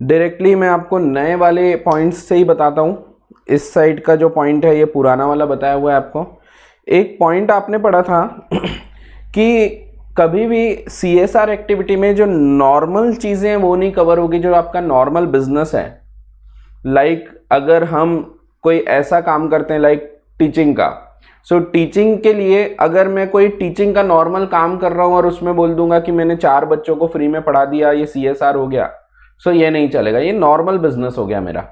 डायरेक्टली मैं आपको नए वाले पॉइंट्स से ही बताता हूँ. इस साइड का जो पॉइंट है ये पुराना वाला बताया हुआ है आपको. एक पॉइंट आपने पढ़ा था कि कभी भी CSR एक्टिविटी में जो नॉर्मल चीज़ें हैं वो नहीं कवर होगी जो आपका नॉर्मल बिजनेस है. लाइक अगर हम कोई ऐसा काम करते हैं लाइक टीचिंग का, सो टीचिंग के लिए अगर मैं कोई टीचिंग का नॉर्मल काम कर रहा हूँ और उसमें बोल दूंगा कि मैंने 4 बच्चों को फ्री में पढ़ा दिया, ये CSR हो गया, सो ये नहीं चलेगा, ये नॉर्मल बिजनेस हो गया मेरा.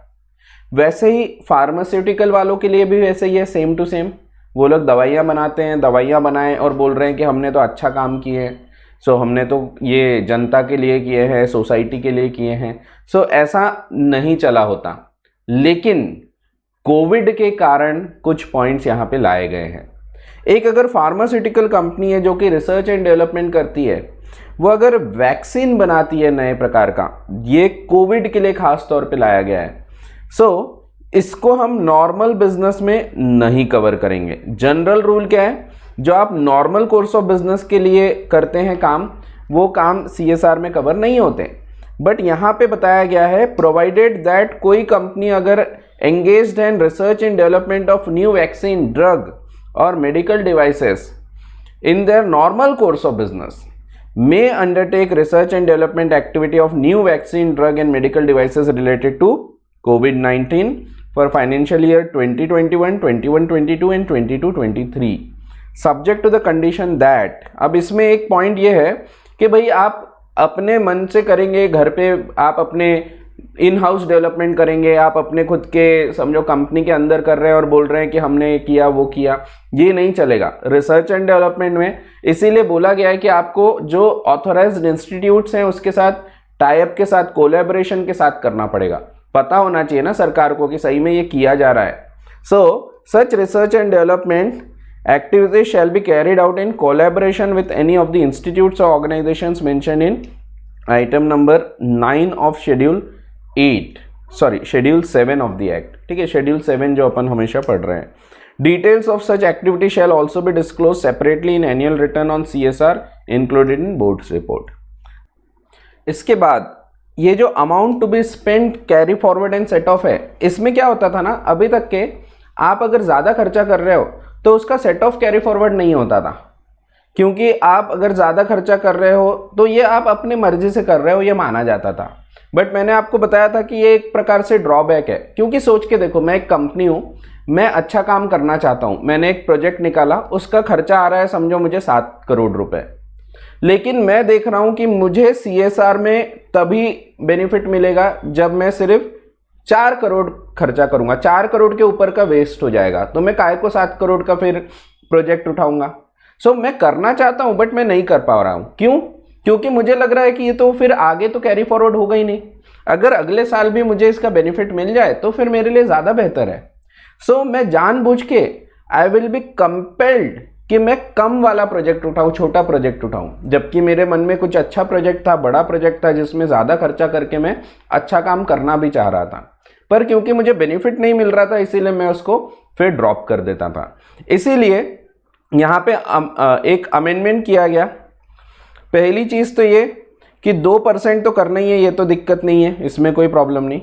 वैसे ही फार्मास्यूटिकल वालों के लिए भी वैसे ही है, सेम टू सेम. वो लोग दवाइयाँ बनाते हैं, दवाइयाँ बनाएं और बोल रहे हैं कि हमने तो अच्छा काम किए हैं, सो हमने तो ये जनता के लिए किए हैं, सोसाइटी के लिए किए हैं. सो ऐसा नहीं चला होता, लेकिन कोविड के कारण कुछ पॉइंट्स यहाँ पे लाए गए हैं. एक अगर फार्मास्यूटिकल कंपनी है जो कि रिसर्च एंड डेवलपमेंट करती है, वो अगर वैक्सीन बनाती है नए प्रकार का, ये कोविड के लिए खास तौर पे लाया गया है, सो इसको हम नॉर्मल बिजनेस में नहीं कवर करेंगे. जनरल रूल क्या है, जो आप नॉर्मल कोर्स ऑफ बिजनेस के लिए करते हैं काम, वो काम CSR में कवर नहीं होते. बट यहाँ पे बताया गया है प्रोवाइडेड दैट कोई कंपनी अगर engaged in research and development of new vaccine, drug or medical devices in their normal course of business may undertake research and development activity of new vaccine, drug and medical devices related to COVID-19 for financial year 2021, 21-22 and 22-23 subject to the condition that. अब इसमें एक point ये है कि भाई आप अपने मन से करेंगे, घर पे आप अपने इन हाउस डेवलपमेंट करेंगे, आप अपने खुद के समझो कंपनी के अंदर कर रहे हैं और बोल रहे हैं कि हमने किया वो किया, ये नहीं चलेगा रिसर्च एंड डेवलपमेंट में. इसीलिए बोला गया है कि आपको जो ऑथोराइज्ड इंस्टीट्यूट्स हैं उसके साथ टाइप के साथ, कोलैबोरेशन के साथ करना पड़ेगा. पता होना चाहिए ना सरकार को कि सही में ये किया जा रहा है. So such research and development activities shall be carried out in collaboration with any of the institutes or organizations mentioned in item number 9 of schedule 7 of the act. ठीक है, schedule 7 जो अपन हमेशा पढ़ रहे हैं. Details of such activity shall also be disclosed separately in annual return on CSR included in board's report. इसके बाद ये जो amount to be spent, carry forward and set off है, इसमें क्या होता था ना, अभी तक के आप अगर ज़्यादा खर्चा कर रहे हो तो उसका सेट ऑफ कैरी फॉरवर्ड नहीं होता था, क्योंकि आप अगर ज़्यादा खर्चा कर रहे हो तो ये आप अपनी मर्जी से कर रहे हो, ये माना जाता था. बट मैंने आपको बताया था कि ये एक प्रकार से ड्रॉबैक है, क्योंकि सोच के देखो, मैं एक कंपनी हूँ, मैं अच्छा काम करना चाहता हूँ, मैंने एक प्रोजेक्ट निकाला, उसका खर्चा आ रहा है समझो मुझे 7 करोड़ रुपए, लेकिन मैं देख रहा हूँ कि मुझे CSR में तभी बेनिफिट मिलेगा जब मैं सिर्फ 4 करोड़ खर्चा करूंगा. 4 करोड़ के ऊपर का वेस्ट हो जाएगा, तो मैं काय को 7 करोड़ का फिर प्रोजेक्ट उठाऊंगा. सो मैं करना चाहता हूं बट मैं नहीं कर पा रहा हूं. क्यों? क्योंकि मुझे लग रहा है कि ये तो फिर आगे तो कैरी फॉरवर्ड होगा ही नहीं। अगर अगले साल भी मुझे इसका बेनिफिट मिल जाए तो फिर मेरे लिए ज़्यादा बेहतर है। सो मैं जानबूझ के आई विल बी कंपेल्ड कि मैं कम वाला प्रोजेक्ट उठाऊं, छोटा प्रोजेक्ट उठाऊं, जबकि मेरे मन में कुछ अच्छा प्रोजेक्ट था, बड़ा प्रोजेक्ट था जिसमें ज़्यादा खर्चा करके मैं अच्छा काम करना भी चाह रहा था, पर क्योंकि मुझे बेनिफिट नहीं मिल रहा था इसीलिए मैं उसको फिर ड्रॉप कर देता था। इसीलिए यहाँ पे एक अमेंडमेंट किया गया। पहली चीज़ तो ये कि 2% तो करना ही है, ये तो दिक्कत नहीं है, इसमें कोई प्रॉब्लम नहीं।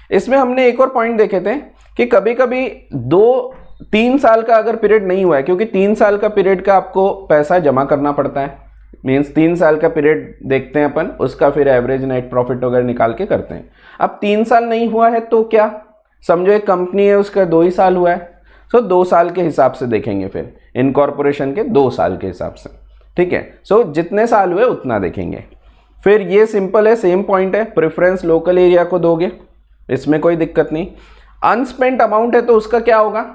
इसमें हमने एक और पॉइंट देखे थे कि कभी कभी 2-3 साल का अगर पीरियड नहीं हुआ है, क्योंकि 3 साल का पीरियड का आपको पैसा जमा करना पड़ता है, मीन्स 3 साल का पीरियड देखते हैं अपन, उसका फिर एवरेज नेट प्रॉफिट वगैरह निकाल के करते हैं। अब 3 साल नहीं हुआ है तो क्या, समझो एक कंपनी है उसका 2 ही साल हुआ है, सो 2 साल के हिसाब से देखेंगे, फिर इनकॉर्पोरेशन के 2 साल के हिसाब से, ठीक है। सो जितने साल हुए उतना देखेंगे। फिर ये सिंपल है, सेम पॉइंट है, प्रेफरेंस लोकल एरिया को दोगे, इसमें कोई दिक्कत नहीं। अनस्पेंट अमाउंट है तो उसका क्या होगा।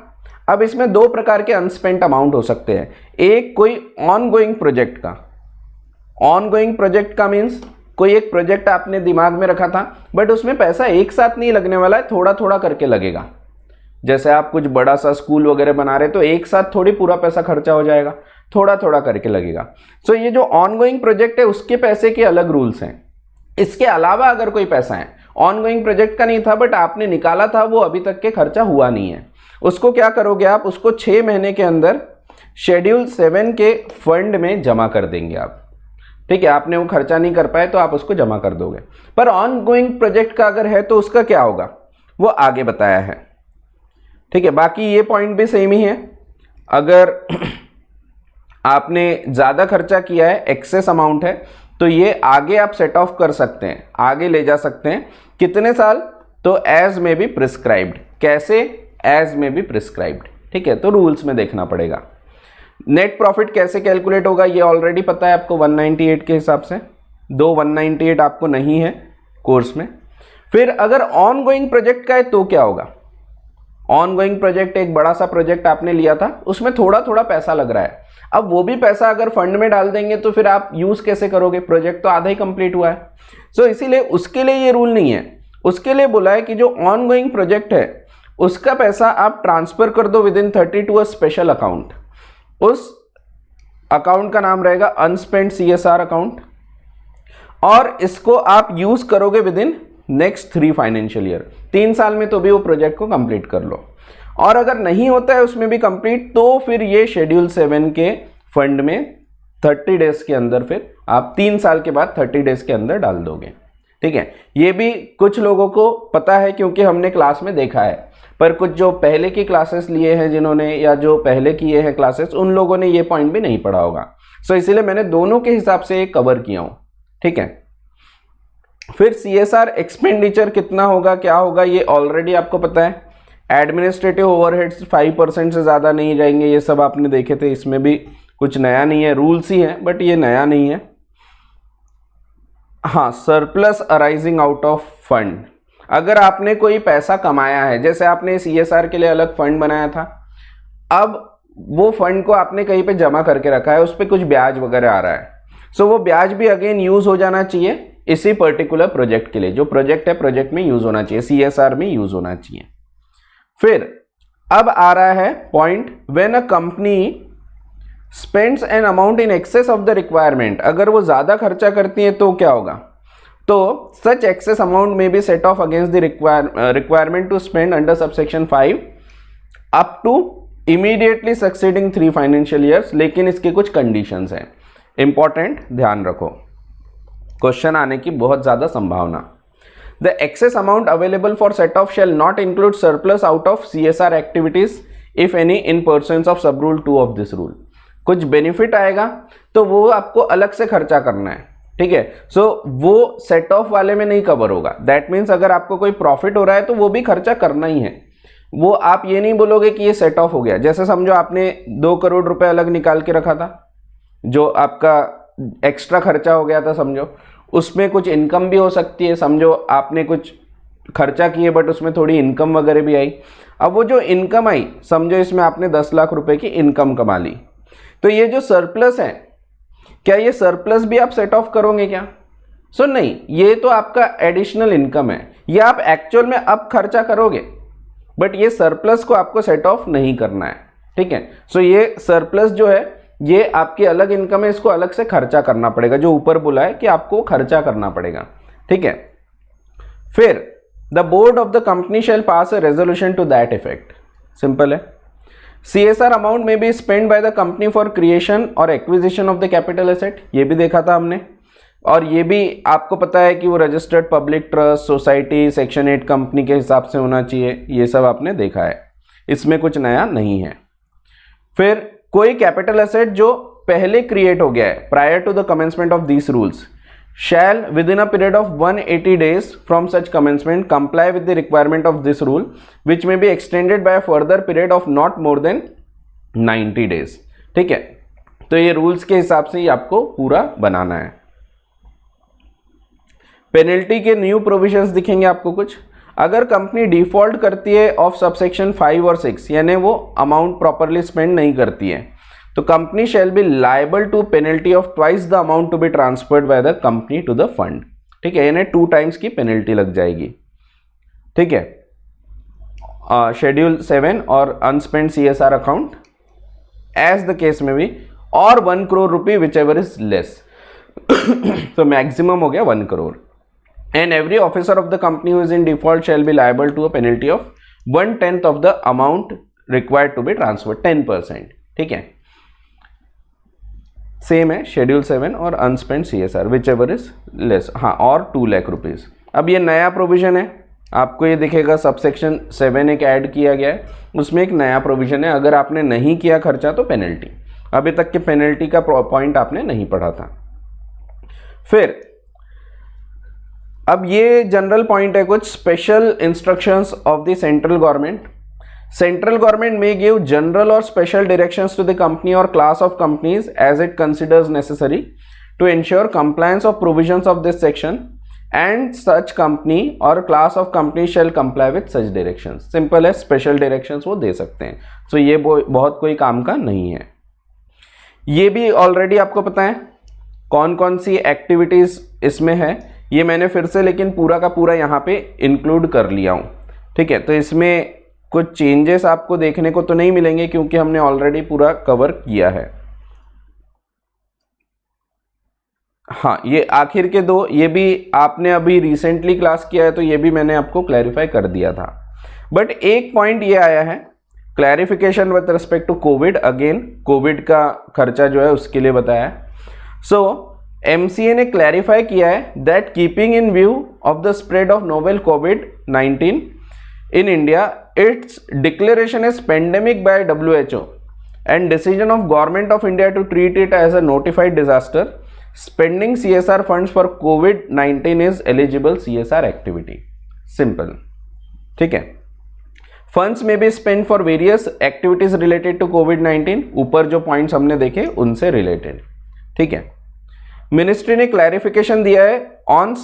अब इसमें 2 प्रकार के अनस्पेंट अमाउंट हो सकते हैं। एक कोई ऑनगोइंग प्रोजेक्ट का, ऑनगोइंग प्रोजेक्ट का मीन्स कोई एक प्रोजेक्ट आपने दिमाग में रखा था बट उसमें पैसा एक साथ नहीं लगने वाला है, थोड़ा थोड़ा करके लगेगा। जैसे आप कुछ बड़ा सा स्कूल वगैरह बना रहे तो एक साथ थोड़ी पूरा पैसा खर्चा हो जाएगा, थोड़ा थोड़ा करके लगेगा। सो ये जो ऑनगोइंग प्रोजेक्ट है उसके पैसे के अलग रूल्स हैं। इसके अलावा अगर कोई पैसा है, ऑनगोइंग प्रोजेक्ट का नहीं था बट आपने निकाला था, वो अभी तक के खर्चा हुआ नहीं है, उसको क्या करोगे आप, उसको 6 महीने के अंदर शेड्यूल 7 के फंड में जमा कर देंगे आप, ठीक है। आपने वो खर्चा नहीं कर पाए तो आप उसको जमा कर दोगे। पर ऑनगोइंग प्रोजेक्ट का अगर है तो उसका क्या होगा वो आगे बताया है, ठीक है। बाकी ये पॉइंट भी सेम ही है। अगर आपने ज़्यादा खर्चा किया है, एक्सेस अमाउंट है, तो ये आगे आप सेट ऑफ कर सकते हैं, आगे ले जा सकते हैं। कितने साल, तो एज में बी प्रिस्क्राइब्ड। कैसे, एज में बी प्रिस्क्राइब्ड, ठीक है। तो रूल्स में देखना पड़ेगा। नेट प्रॉफिट कैसे कैलकुलेट होगा ये ऑलरेडी पता है आपको, 198 के हिसाब से। 198 आपको नहीं है कोर्स में। फिर अगर ऑनगोइंग प्रोजेक्ट का है तो क्या होगा। ऑनगोइंग प्रोजेक्ट एक बड़ा सा प्रोजेक्ट आपने लिया था, उसमें थोड़ा थोड़ा पैसा लग रहा है। अब वो भी पैसा अगर फंड में डाल देंगे तो फिर आप यूज कैसे करोगे, प्रोजेक्ट तो आधा ही कंप्लीट हुआ है। सो इसीलिए उसके लिए ये रूल नहीं है। उसके लिए बोला है कि जो ऑनगोइंग प्रोजेक्ट है उसका पैसा आप ट्रांसफर कर दो within 30 to a special account. उस अकाउंट का नाम रहेगा अनस्पेंट CSR अकाउंट, और इसको आप यूज करोगे with in next 3 financial year. 3 साल में तो भी वो प्रोजेक्ट को कंप्लीट कर लो, और अगर नहीं होता है उसमें भी कंप्लीट तो फिर ये शेड्यूल 7 के फंड में 30 डेज के अंदर, फिर आप 3 साल के बाद 30 डेज के अंदर डाल दोगे, ठीक है। ये भी कुछ लोगों को पता है क्योंकि हमने क्लास में देखा है, पर कुछ जो पहले की क्लासेस लिए हैं जिन्होंने, या जो पहले किए हैं क्लासेस, उन लोगों ने ये पॉइंट भी नहीं पढ़ा होगा। सो इसीलिए मैंने दोनों के हिसाब से एक कवर किया हूं, ठीक है। फिर CSR एक्सपेंडिचर कितना होगा, क्या होगा, ये ऑलरेडी आपको पता है। एडमिनिस्ट्रेटिव ओवरहेड्स 5% से ज़्यादा नहीं जाएंगे, ये सब आपने देखे थे, इसमें भी कुछ नया नहीं है, रूल्स ही है बट ये नया नहीं है। हाँ, surplus arising out of fund, अगर आपने कोई पैसा कमाया है, जैसे आपने CSR के लिए अलग फंड बनाया था, अब वो फंड को आपने कहीं पे जमा करके रखा है, उस पर कुछ ब्याज वगैरह आ रहा है, सो वो ब्याज भी अगेन यूज हो जाना चाहिए इसी पर्टिकुलर प्रोजेक्ट के लिए। जो प्रोजेक्ट है प्रोजेक्ट में यूज होना चाहिए, CSR में यूज होना चाहिए। फिर अब आ रहा है point, when a company spends an amount in excess of the requirement, अगर वो ज्यादा खर्चा करती है तो क्या होगा, तो such excess amount may be set off against the requirement to spend under subsection 5 up to immediately succeeding 3 financial years. लेकिन इसके कुछ कंडीशंस हैं, इंपॉर्टेंट, ध्यान रखो, क्वेश्चन आने की बहुत ज्यादा संभावना। The excess amount available for set off shall not include surplus out of CSR activities if any in pursuance of sub rule 2 of this rule। कुछ बेनिफिट आएगा तो वो आपको अलग से खर्चा करना है, ठीक है। सो वो सेट ऑफ वाले में नहीं कवर होगा। दैट मीन्स अगर आपको कोई प्रॉफिट हो रहा है तो वो भी खर्चा करना ही है। वो आप ये नहीं बोलोगे कि ये सेट ऑफ हो गया। जैसे समझो आपने 2 करोड़ रुपए अलग निकाल के रखा था, जो आपका एक्स्ट्रा खर्चा हो गया था, समझो उसमें कुछ इनकम भी हो सकती है। समझो आपने कुछ खर्चा किए बट उसमें थोड़ी इनकम वगैरह भी आई। अब वो जो इनकम आई, समझो इसमें आपने 10 लाख रुपए की इनकम कमा ली, तो ये जो सरप्लस है क्या ये सरप्लस भी आप सेट ऑफ करोगे क्या? सो नहीं, ये तो आपका एडिशनल इनकम है, ये आप एक्चुअल में अब खर्चा करोगे, बट ये सरप्लस को आपको सेट ऑफ नहीं करना है, ठीक है। सो ये सरप्लस जो है ये आपकी अलग इनकम है, इसको अलग से खर्चा करना पड़ेगा, जो ऊपर बोला है कि आपको खर्चा करना पड़ेगा, ठीक है। फिर the board of the company shall pass a resolution to that effect, simple है। CSR amount may be spend by the company for creation or acquisition of the capital asset, ये भी देखा था हमने, और ये भी आपको पता है कि वो registered public trust, society, section 8 company के हिसाब से होना चाहिए, ये सब आपने देखा है, इसमें कुछ नया नहीं है। फिर कोई कैपिटल एसेट जो पहले क्रिएट हो गया है prior to the commencement of these rules shall within a period of 180 days from such commencement comply with the requirement of this rule, which may be extended by a further period of not more than 90 days, ठीक है। तो ये rules के हिसाब से ही आपको पूरा बनाना है। पेनल्टी के न्यू प्रोविजंस दिखेंगे आपको कुछ। अगर कंपनी डिफॉल्ट करती है ऑफ सबसेक्शन 5 और 6, यानी वो अमाउंट प्रॉपरली स्पेंड नहीं करती है, तो company shall be liable to penalty of twice the amount to be transferred by the company to the fund, ठीक है, यानी 2 टाइम्स की पेनल्टी लग जाएगी, ठीक है। शेड्यूल 7 और unspent CSR account as the case में भी, और 1 करोड़ रुपये विच एवर इज लेस, तो मैक्सिमम हो गया 1 crore. And every officer of the company who is in default shall be liable to a penalty of 1/10 of the amount required to be transferred, 10%, ठीक है। Same है शेड्यूल 7 और unspent CSR whichever is less, हाँ, और 2 lakh rupees. अब ये नया provision है, आपको ये दिखेगा सबसेक्शन 7 एक ऐड किया गया है, उसमें एक नया प्रोविजन है, अगर आपने नहीं किया खर्चा तो पेनल्टी। अभी तक के पेनल्टी का पॉइंट आपने नहीं पढ़ा था। फिर अब ये जनरल पॉइंट है, कुछ special instructions of the central government. Central government may give general or special directions to the company or class of companies as it considers necessary to ensure compliance of provisions of this section, and such company or class of companies shall comply with such directions। Simple है, special directions वो दे सकते हैं, so ये बहुत कोई काम का नहीं है। ये भी ऑलरेडी आपको पता है कौन कौन सी एक्टिविटीज़ इसमें है, ये मैंने फिर से लेकिन पूरा का पूरा यहाँ पे इंक्लूड कर लिया हूँ, ठीक है। तो इसमें कुछ चेंजेस आपको देखने को तो नहीं मिलेंगे क्योंकि हमने ऑलरेडी पूरा कवर किया है। हाँ, ये आखिर के 2, ये भी आपने अभी रिसेंटली क्लास किया है तो ये भी मैंने आपको क्लैरिफाई कर दिया था, बट एक पॉइंट ये आया है clarification with respect to Covid. Again Covid का खर्चा जो है उसके लिए बताया। सो MCA ने क्लैरिफाई किया है that keeping in view of the spread of novel COVID-19 in India, its declaration as pandemic by WHO and decision of Government of India to treat it as a notified disaster, spending CSR funds for COVID-19 is eligible CSR activity। Simple, ठीक है। Funds may be spent for various activities related to COVID-19, ऊपर जो points हमने देखे उनसे related, ठीक है। Ministry ने क्लैरिफिकेशन दिया है on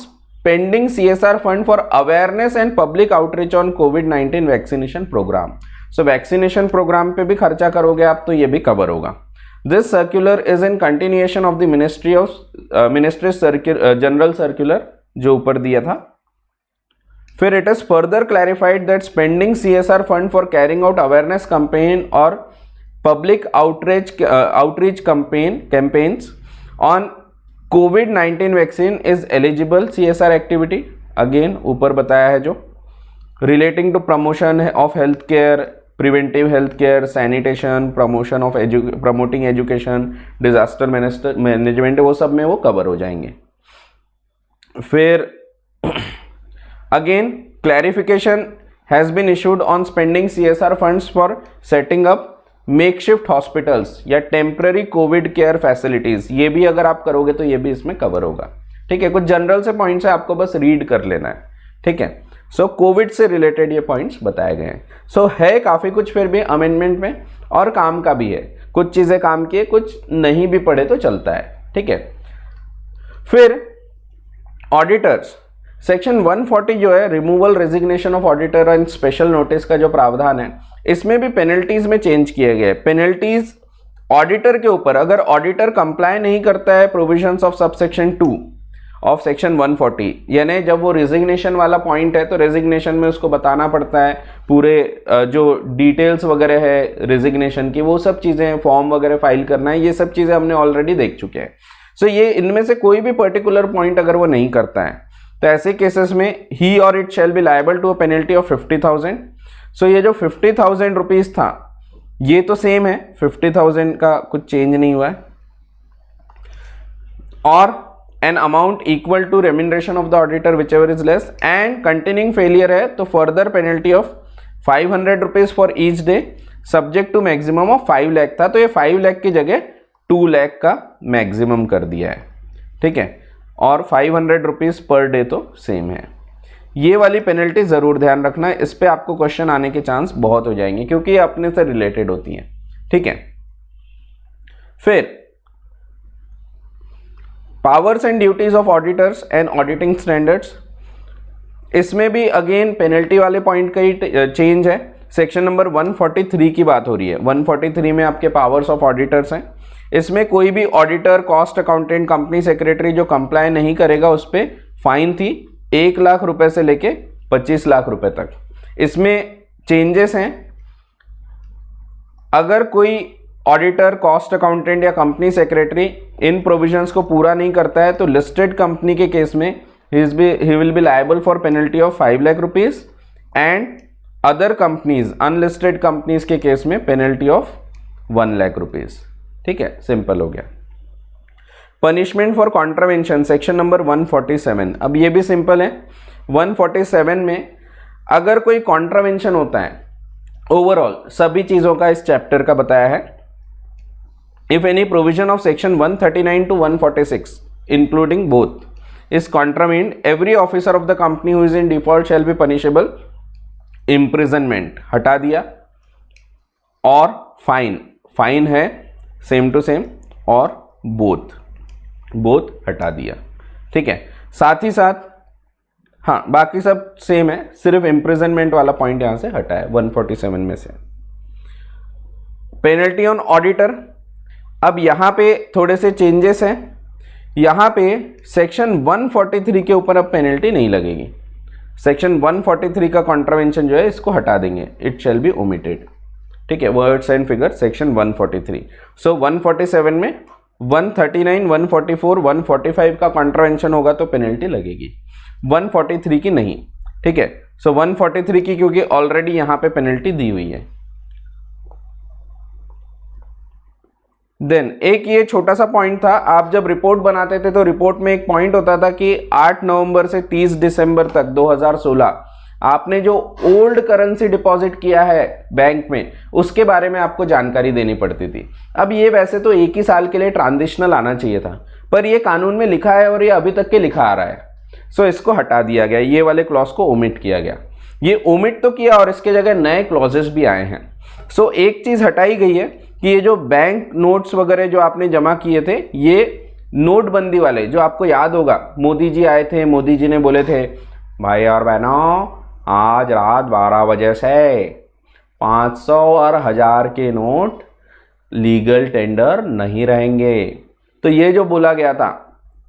pending CSR fund for awareness and public outreach on COVID-19 vaccination programme. So vaccination programme पे भी खर्चा करोगे आप तो ये भी कवर होगा। This circular is in continuation of the ministry general circular जो ऊपर दिया था। फिर it is further clarified that spending CSR fund for carrying out awareness campaign or public outreach campaigns on COVID-19 vaccine is eligible CSR activity. Again ऊपर बताया है जो relating to promotion of health care, preventive health care, sanitation, promotion of promoting education, disaster management, वो सब में वो cover हो जाएंगे। फिर again clarification has been issued on spending CSR funds for setting up makeshift hospitals या temporary Covid care facilities. ये भी अगर आप करोगे तो ये भी इसमें कवर होगा, ठीक है। कुछ जनरल से पॉइंट्स है, आपको बस रीड कर लेना है, ठीक है। सो कोविड से रिलेटेड ये पॉइंट्स बताए गए हैं। सो है काफ़ी कुछ फिर भी अमेंडमेंट में, और काम का भी है, कुछ चीज़ें काम की है, कुछ नहीं भी पढ़े तो चलता है, ठीक है। फिर ऑडिटर्स सेक्शन 140 जो है removal resignation of auditor and special notice का जो प्रावधान है, इसमें भी पेनल्टीज में चेंज किए गए। पेनल्टीज ऑडिटर के ऊपर अगर ऑडिटर कंप्लाई नहीं करता है provisions of subsection 2 of section 140, यानी जब वो रेजिग्नेशन वाला पॉइंट है तो रेजिग्नेशन में उसको बताना पड़ता है पूरे जो डिटेल्स वगैरह है रेजिग्नेशन की, वो सब चीज़ें फॉर्म वगैरह फाइल करना है, ये सब चीज़ें हमने ऑलरेडी देख चुके हैं। सो ये इनमें से कोई भी पर्टिकुलर पॉइंट अगर वो नहीं करता है तो ऐसे केसेस में ही और it shall be liable to a penalty of 50,000। So ये जो 50,000 रुपीज़ था ये तो सेम है, 50,000 का कुछ चेंज नहीं हुआ है। और an amount equal to remuneration of the auditor whichever is less and containing failure है तो further penalty of 500 rupees for each day subject to maximum of 5 lakh था, तो ये 5 लाख की जगह 2 लाख का मैक्सिमम कर दिया है, ठीक है। और 500 रुपीज़ पर डे तो सेम है। ये वाली पेनल्टी ज़रूर ध्यान रखना है, इस पर आपको क्वेश्चन आने के चांस बहुत हो जाएंगे क्योंकि ये अपने से रिलेटेड होती हैं, ठीक है। फिर powers and duties of auditors and auditing standards, इसमें भी अगेन पेनल्टी वाले पॉइंट का ही चेंज है। सेक्शन नंबर 143 की बात हो रही है। 143 में आपके पावर्स ऑफ ऑडिटर्स हैं। इसमें कोई भी auditor, cost accountant, company secretary जो कंप्लाई नहीं करेगा उस पर फाइन थी 1 लाख रुपए से लेके 25 लाख रुपए तक। इसमें चेंजेस हैं, अगर कोई ऑडिटर, कॉस्ट अकाउंटेंट या कंपनी सेक्रेटरी इन प्रोविजंस को पूरा नहीं करता है तो लिस्टेड कंपनी के केस में he will be liable for penalty of 5 lakh rupees and other companies, unlisted companies के केस में पेनल्टी ऑफ 1 लाख रुपीज, ठीक है। सिंपल हो गया। Punishment for contravention section number 147, अब ये भी सिंपल है। 147 में अगर कोई कॉन्ट्रावेंशन होता है, ओवरऑल सभी चीज़ों का इस चैप्टर का बताया है। If any provision of section 139 to 146 including both is contravened, every officer of the company who is in default shall be punishable imprisonment, हटा दिया। और फाइन है सेम टू सेम, और बोथ हटा दिया, ठीक है। साथ ही साथ हाँ बाकी सब सेम है, सिर्फ इम्प्रिजनमेंट वाला पॉइंट यहां से हटा है 147 में से। पेनल्टी ऑन ऑडिटर, अब यहाँ पे थोड़े से चेंजेस हैं। यहाँ पे सेक्शन 143 के ऊपर अब पेनल्टी नहीं लगेगी। सेक्शन 143 का कॉन्ट्रावेंशन जो है इसको हटा देंगे, इट शैल बी ओमिटेड, ठीक है। Words and figure section 143। सो 147 में 139, 144, 145 का कॉन्ट्रावेंशन होगा तो पेनल्टी लगेगी, 143 की नहीं, ठीक है। सो 143 की क्योंकि ऑलरेडी यहाँ पे पेनल्टी दी हुई है। देन एक ये छोटा सा पॉइंट था, आप जब रिपोर्ट बनाते थे तो रिपोर्ट में एक पॉइंट होता था कि 8 नवंबर से 30 दिसंबर तक 2016 आपने जो ओल्ड करेंसी डिपॉजिट किया है बैंक में उसके बारे में आपको जानकारी देनी पड़ती थी। अब ये वैसे तो एक ही साल के लिए ट्रांजिशनल आना चाहिए था, पर ये कानून में लिखा है और ये अभी तक के लिखा आ रहा है। सो इसको हटा दिया गया, ये वाले क्लॉज को ओमिट किया गया। ये ओमिट तो किया और इसके जगह नए क्लॉजेस भी आए हैं। सो एक चीज़ हटाई गई है कि ये जो बैंक नोट्स वगैरह जो आपने जमा किए थे, ये नोटबंदी वाले, जो आपको याद होगा मोदी जी आए थे, मोदी जी ने बोले थे भाई और बहनों आज रात 12 बजे से 500 और 1000 के नोट लीगल टेंडर नहीं रहेंगे। तो ये जो बोला गया था,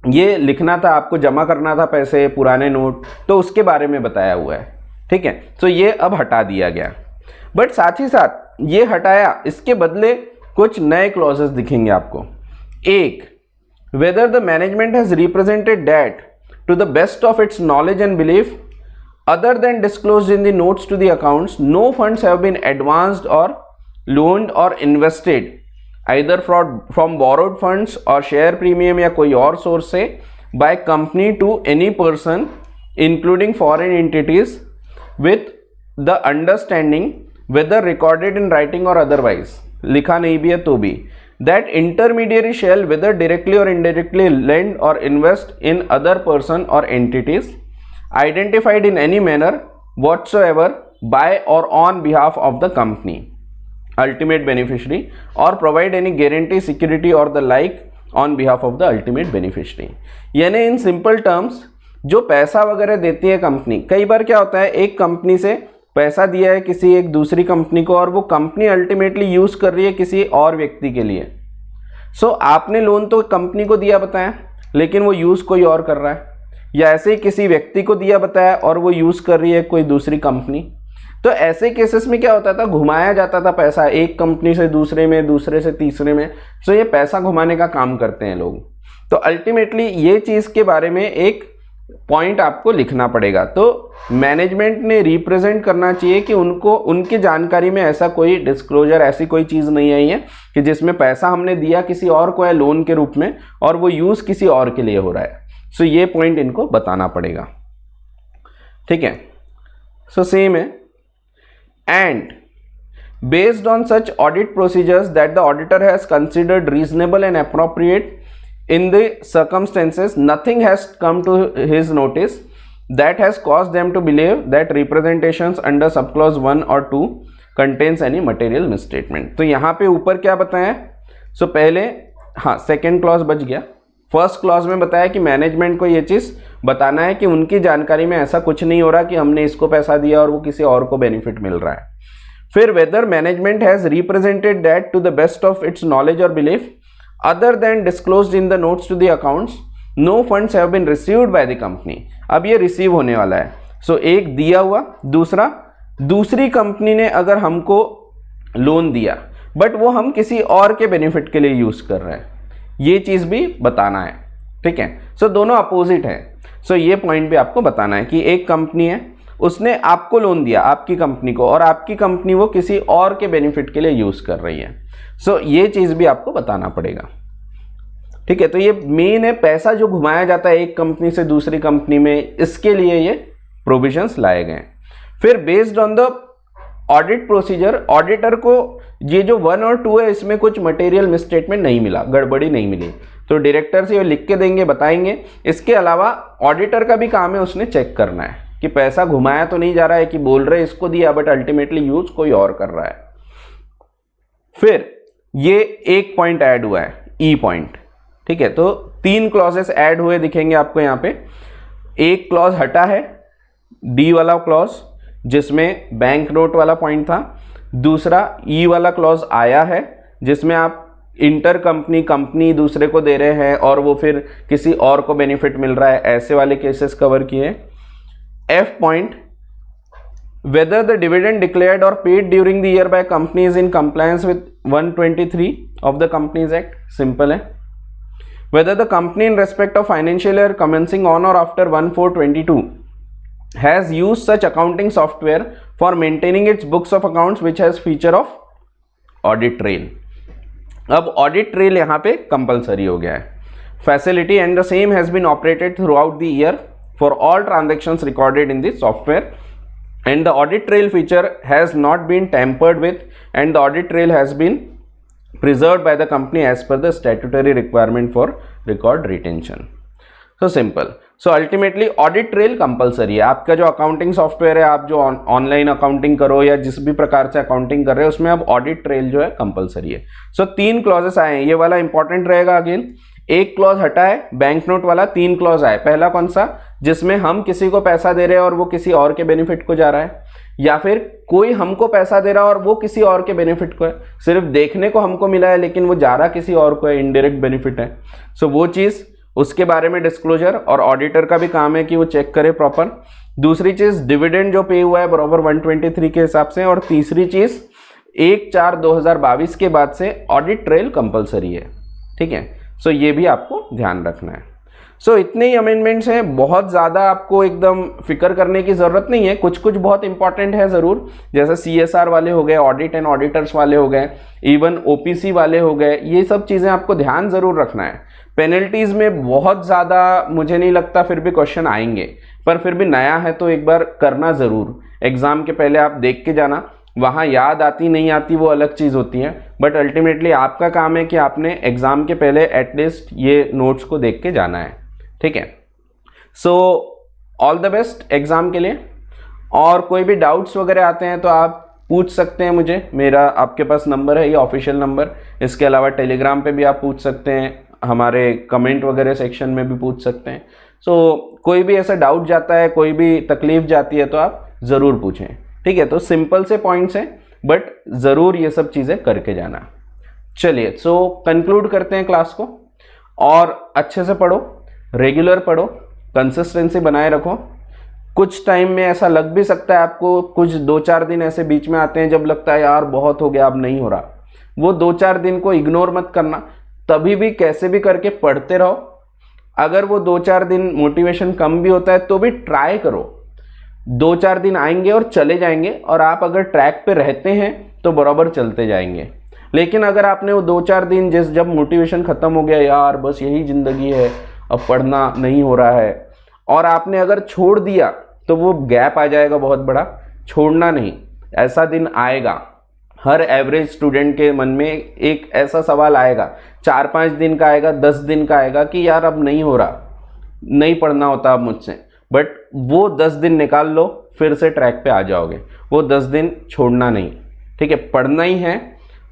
ये लिखना था, आपको जमा करना था पैसे, पुराने नोट, तो उसके बारे में बताया हुआ है, ठीक है। तो ये अब हटा दिया गया, बट साथ ही साथ ये हटाया, इसके बदले कुछ नए क्लॉजेस दिखेंगे आपको। एक, whether the management has represented that to the best of its knowledge and belief other than disclosed in the notes to the accounts, no funds have been advanced or loaned or invested either from borrowed funds or share premium या कोई और source से by company to any person including foreign entities with the understanding whether recorded in writing or otherwise, लिखा नहीं भी है तो भी, that intermediary shall whether directly or indirectly lend or invest in other person or entities identified in any manner whatsoever by or on behalf of the company ultimate beneficiary or provide any guarantee, security or the like on behalf of the ultimate beneficiary। यानी in simple terms जो पैसा वगैरह देती है company, कई बार क्या होता है एक कंपनी से पैसा दिया है किसी एक दूसरी कंपनी को और वो कंपनी अल्टीमेटली यूज़ कर रही है किसी और व्यक्ति के लिए। सो आपने लोन तो कंपनी को दिया बताया, लेकिन वो यूज़ कोई और कर रहा है, या ऐसे ही किसी व्यक्ति को दिया बताया और वो यूज़ कर रही है कोई दूसरी कंपनी। तो ऐसे केसेस में क्या होता था, घुमाया जाता था पैसा एक कंपनी से दूसरे में, दूसरे से तीसरे में। सो ये पैसा घुमाने का काम करते हैं लोग। तो अल्टीमेटली ये चीज़ के बारे में एक पॉइंट आपको लिखना पड़ेगा। तो मैनेजमेंट ने रिप्रेजेंट करना चाहिए कि उनको उनकी जानकारी में ऐसा कोई डिस्क्लोजर, ऐसी कोई चीज़ नहीं आई है कि जिसमें पैसा हमने दिया किसी और को है लोन के रूप में और वो यूज़ किसी और के लिए हो रहा है। सो ये पॉइंट इनको बताना पड़ेगा, ठीक है। सो सेम है, and based on such audit procedures that the auditor has considered reasonable and appropriate in the circumstances, nothing has come to his notice that has caused them to believe that representations under subclause 1 or 2 contains any material misstatement। तो यहाँ पे ऊपर क्या बताया, सो पहले हाँ second clause बच गया। फर्स्ट क्लॉज में बताया कि मैनेजमेंट को ये चीज़ बताना है कि उनकी जानकारी में ऐसा कुछ नहीं हो रहा कि हमने इसको पैसा दिया और वो किसी और को बेनिफिट मिल रहा है। फिर whether management has represented that to the best of its knowledge or belief other than disclosed in the notes to the accounts no funds have been received by the company। अब ये receive होने वाला है। सो एक दिया हुआ, दूसरा दूसरी कंपनी ने अगर हमको लोन दिया बट वो हम किसी और के बेनिफिट के लिए यूज़ कर रहे हैं, ये चीज़ भी बताना है, ठीक है। सो दोनों अपोजिट है। सो ये पॉइंट भी आपको बताना है कि एक कंपनी है, उसने आपको लोन दिया आपकी कंपनी को और आपकी कंपनी वो किसी और के बेनिफिट के लिए यूज़ कर रही है। सो ये चीज़ भी आपको बताना पड़ेगा, ठीक है। तो ये मेन है, पैसा जो घुमाया जाता है एक कंपनी से दूसरी कंपनी में, इसके लिए ये प्रोविजंस लाए गए। फिर based on the audit procedure, auditor को ये जो 1 और 2 है इसमें कुछ मटेरियल मिसस्टेटमेंट नहीं मिला, गड़बड़ी नहीं मिली, तो डायरेक्टर से ये लिख के देंगे, बताएंगे। इसके अलावा ऑडिटर का भी काम है उसने चेक करना है कि पैसा घुमाया तो नहीं जा रहा है, कि बोल रहे इसको दिया बट अल्टीमेटली यूज कोई और कर रहा है। फिर ये एक पॉइंट ऐड हुआ है, ई पॉइंट, ठीक है। तो 3 क्लॉजेस ऐड हुए दिखेंगे आपको यहाँ पे। एक क्लॉज हटा है, डी वाला क्लॉज जिसमें बैंक नोट वाला पॉइंट था। दूसरा ई वाला क्लॉज आया है जिसमें आप इंटर कंपनी दूसरे को दे रहे हैं और वो फिर किसी और को बेनिफिट मिल रहा है, ऐसे वाले केसेस कवर किए। F point, whether the dividend declared or paid during the year by company is in compliance with 123 of the Companies Act, simple है। Whether the company in respect of financial year commencing on or after 1/4/22 has used such accounting software for maintaining its books of accounts which has feature of audit trail। अब audit trail यहाँ पे compulsory हो गया है। Facility and the same has been operated throughout the year for all transactions recorded in the software, and the audit trail feature has not been tampered with, and the audit trail has been preserved by the company as per the statutory requirement for record retention। So simple। So ultimately audit trail compulsory है। आपका जो accounting software है, आप जो online accounting करो या जिस भी प्रकार से अकाउंटिंग कर रहे हो, उसमें अब ऑडिट ट्रेल जो है कंपलसरी है। सो 3 क्लॉजेस आए हैं, ये वाला इंपॉर्टेंट रहेगा। अगेन एक क्लॉज हटा है, बैंक नोट वाला 3 क्लॉज आए। पहला कौन सा, जिसमें हम किसी को पैसा दे रहे हैं और वो किसी और के बेनिफिट को जा रहा है, या फिर कोई हमको पैसा दे रहा है और वो किसी और के बेनिफिट को है, सिर्फ देखने को हमको मिला है लेकिन वो जा रहा किसी और को है, इनडायरेक्ट बेनिफिट है। सो वो चीज़, उसके बारे में डिस्क्लोजर, और ऑडिटर का भी काम है कि वो चेक करे प्रॉपर। दूसरी चीज़ डिविडेंड जो पे हुआ है बराबर 123 के हिसाब से। और तीसरी चीज़ 1/4/2022 के बाद से ऑडिट ट्रेल कंपलसरी है, ठीक है। सो ये भी आपको ध्यान रखना है। सो इतने ही अमेंडमेंट्स हैं, बहुत ज़्यादा आपको एकदम फिक्र करने की ज़रूरत नहीं है। कुछ कुछ बहुत इंपॉर्टेंट है ज़रूर, जैसे CSR वाले हो गए, ऑडिट एंड ऑडिटर्स वाले हो गए, इवन OPC वाले हो गए, ये सब चीज़ें आपको ध्यान ज़रूर रखना है। पेनल्टीज़ में बहुत ज़्यादा मुझे नहीं लगता फिर भी क्वेश्चन आएंगे, पर फिर भी नया है तो एक बार करना ज़रूर। एग्ज़ाम के पहले आप देख के जाना, वहाँ याद आती नहीं आती वो अलग चीज़ होती है, बट अल्टीमेटली आपका काम है कि आपने एग्ज़ाम के पहले एटलीस्ट ये नोट्स को देख के जाना है, ठीक है। So all the best exam के लिए। और कोई भी डाउट्स वगैरह आते हैं तो आप पूछ सकते हैं मुझे, मेरा आपके पास नंबर है, ये ऑफिशियल नंबर। इसके अलावा टेलीग्राम पे भी आप पूछ सकते हैं, हमारे कमेंट वगैरह सेक्शन में भी पूछ सकते हैं। सो कोई भी ऐसा डाउट जाता है, कोई भी तकलीफ जाती है तो आप ज़रूर पूछें, ठीक है। ठीक है, तो सिंपल से पॉइंट्स हैं बट ज़रूर ये सब चीज़ें करके जाना। चलिए सो कंक्लूड करते हैं क्लास को। और अच्छे से पढ़ो, रेगुलर पढ़ो, कंसिस्टेंसी बनाए रखो। कुछ टाइम में ऐसा लग भी सकता है आपको, कुछ 2-4 दिन ऐसे बीच में आते हैं जब लगता है यार बहुत हो गया अब नहीं हो रहा, वो 2-4 दिन को इग्नोर मत करना, तभी भी कैसे भी करके पढ़ते रहो। अगर वो 2-4 दिन मोटिवेशन कम भी होता है तो भी ट्राई करो, 2-4 दिन आएंगे और चले जाएंगे, और आप अगर ट्रैक पे रहते हैं तो बराबर चलते जाएंगे। लेकिन अगर आपने वो 2-4 दिन जब मोटिवेशन खत्म हो गया, यार बस यही ज़िंदगी है, अब पढ़ना नहीं हो रहा है, और आपने अगर छोड़ दिया तो वो गैप आ जाएगा बहुत बड़ा। छोड़ना नहीं, ऐसा दिन आएगा, हर एवरेज स्टूडेंट के मन में एक ऐसा सवाल आएगा, 4-5 दिन का आएगा, 10 दिन का आएगा कि यार अब नहीं हो रहा, नहीं पढ़ना होता अब मुझसे, बट वो 10 दिन निकाल लो, फिर से ट्रैक पे आ जाओगे। वो 10 दिन छोड़ना नहीं, ठीक है, पढ़ना ही है।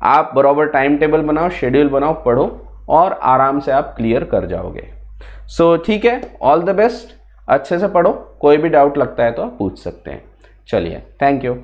आप बराबर टाइम टेबल बनाओ, शेड्यूल बनाओ, पढ़ो और आराम से आप क्लियर कर जाओगे। सो ठीक है, ऑल द बेस्ट, अच्छे से पढ़ो, कोई भी डाउट लगता है तो आप पूछ सकते हैं। चलिए, थैंक यू।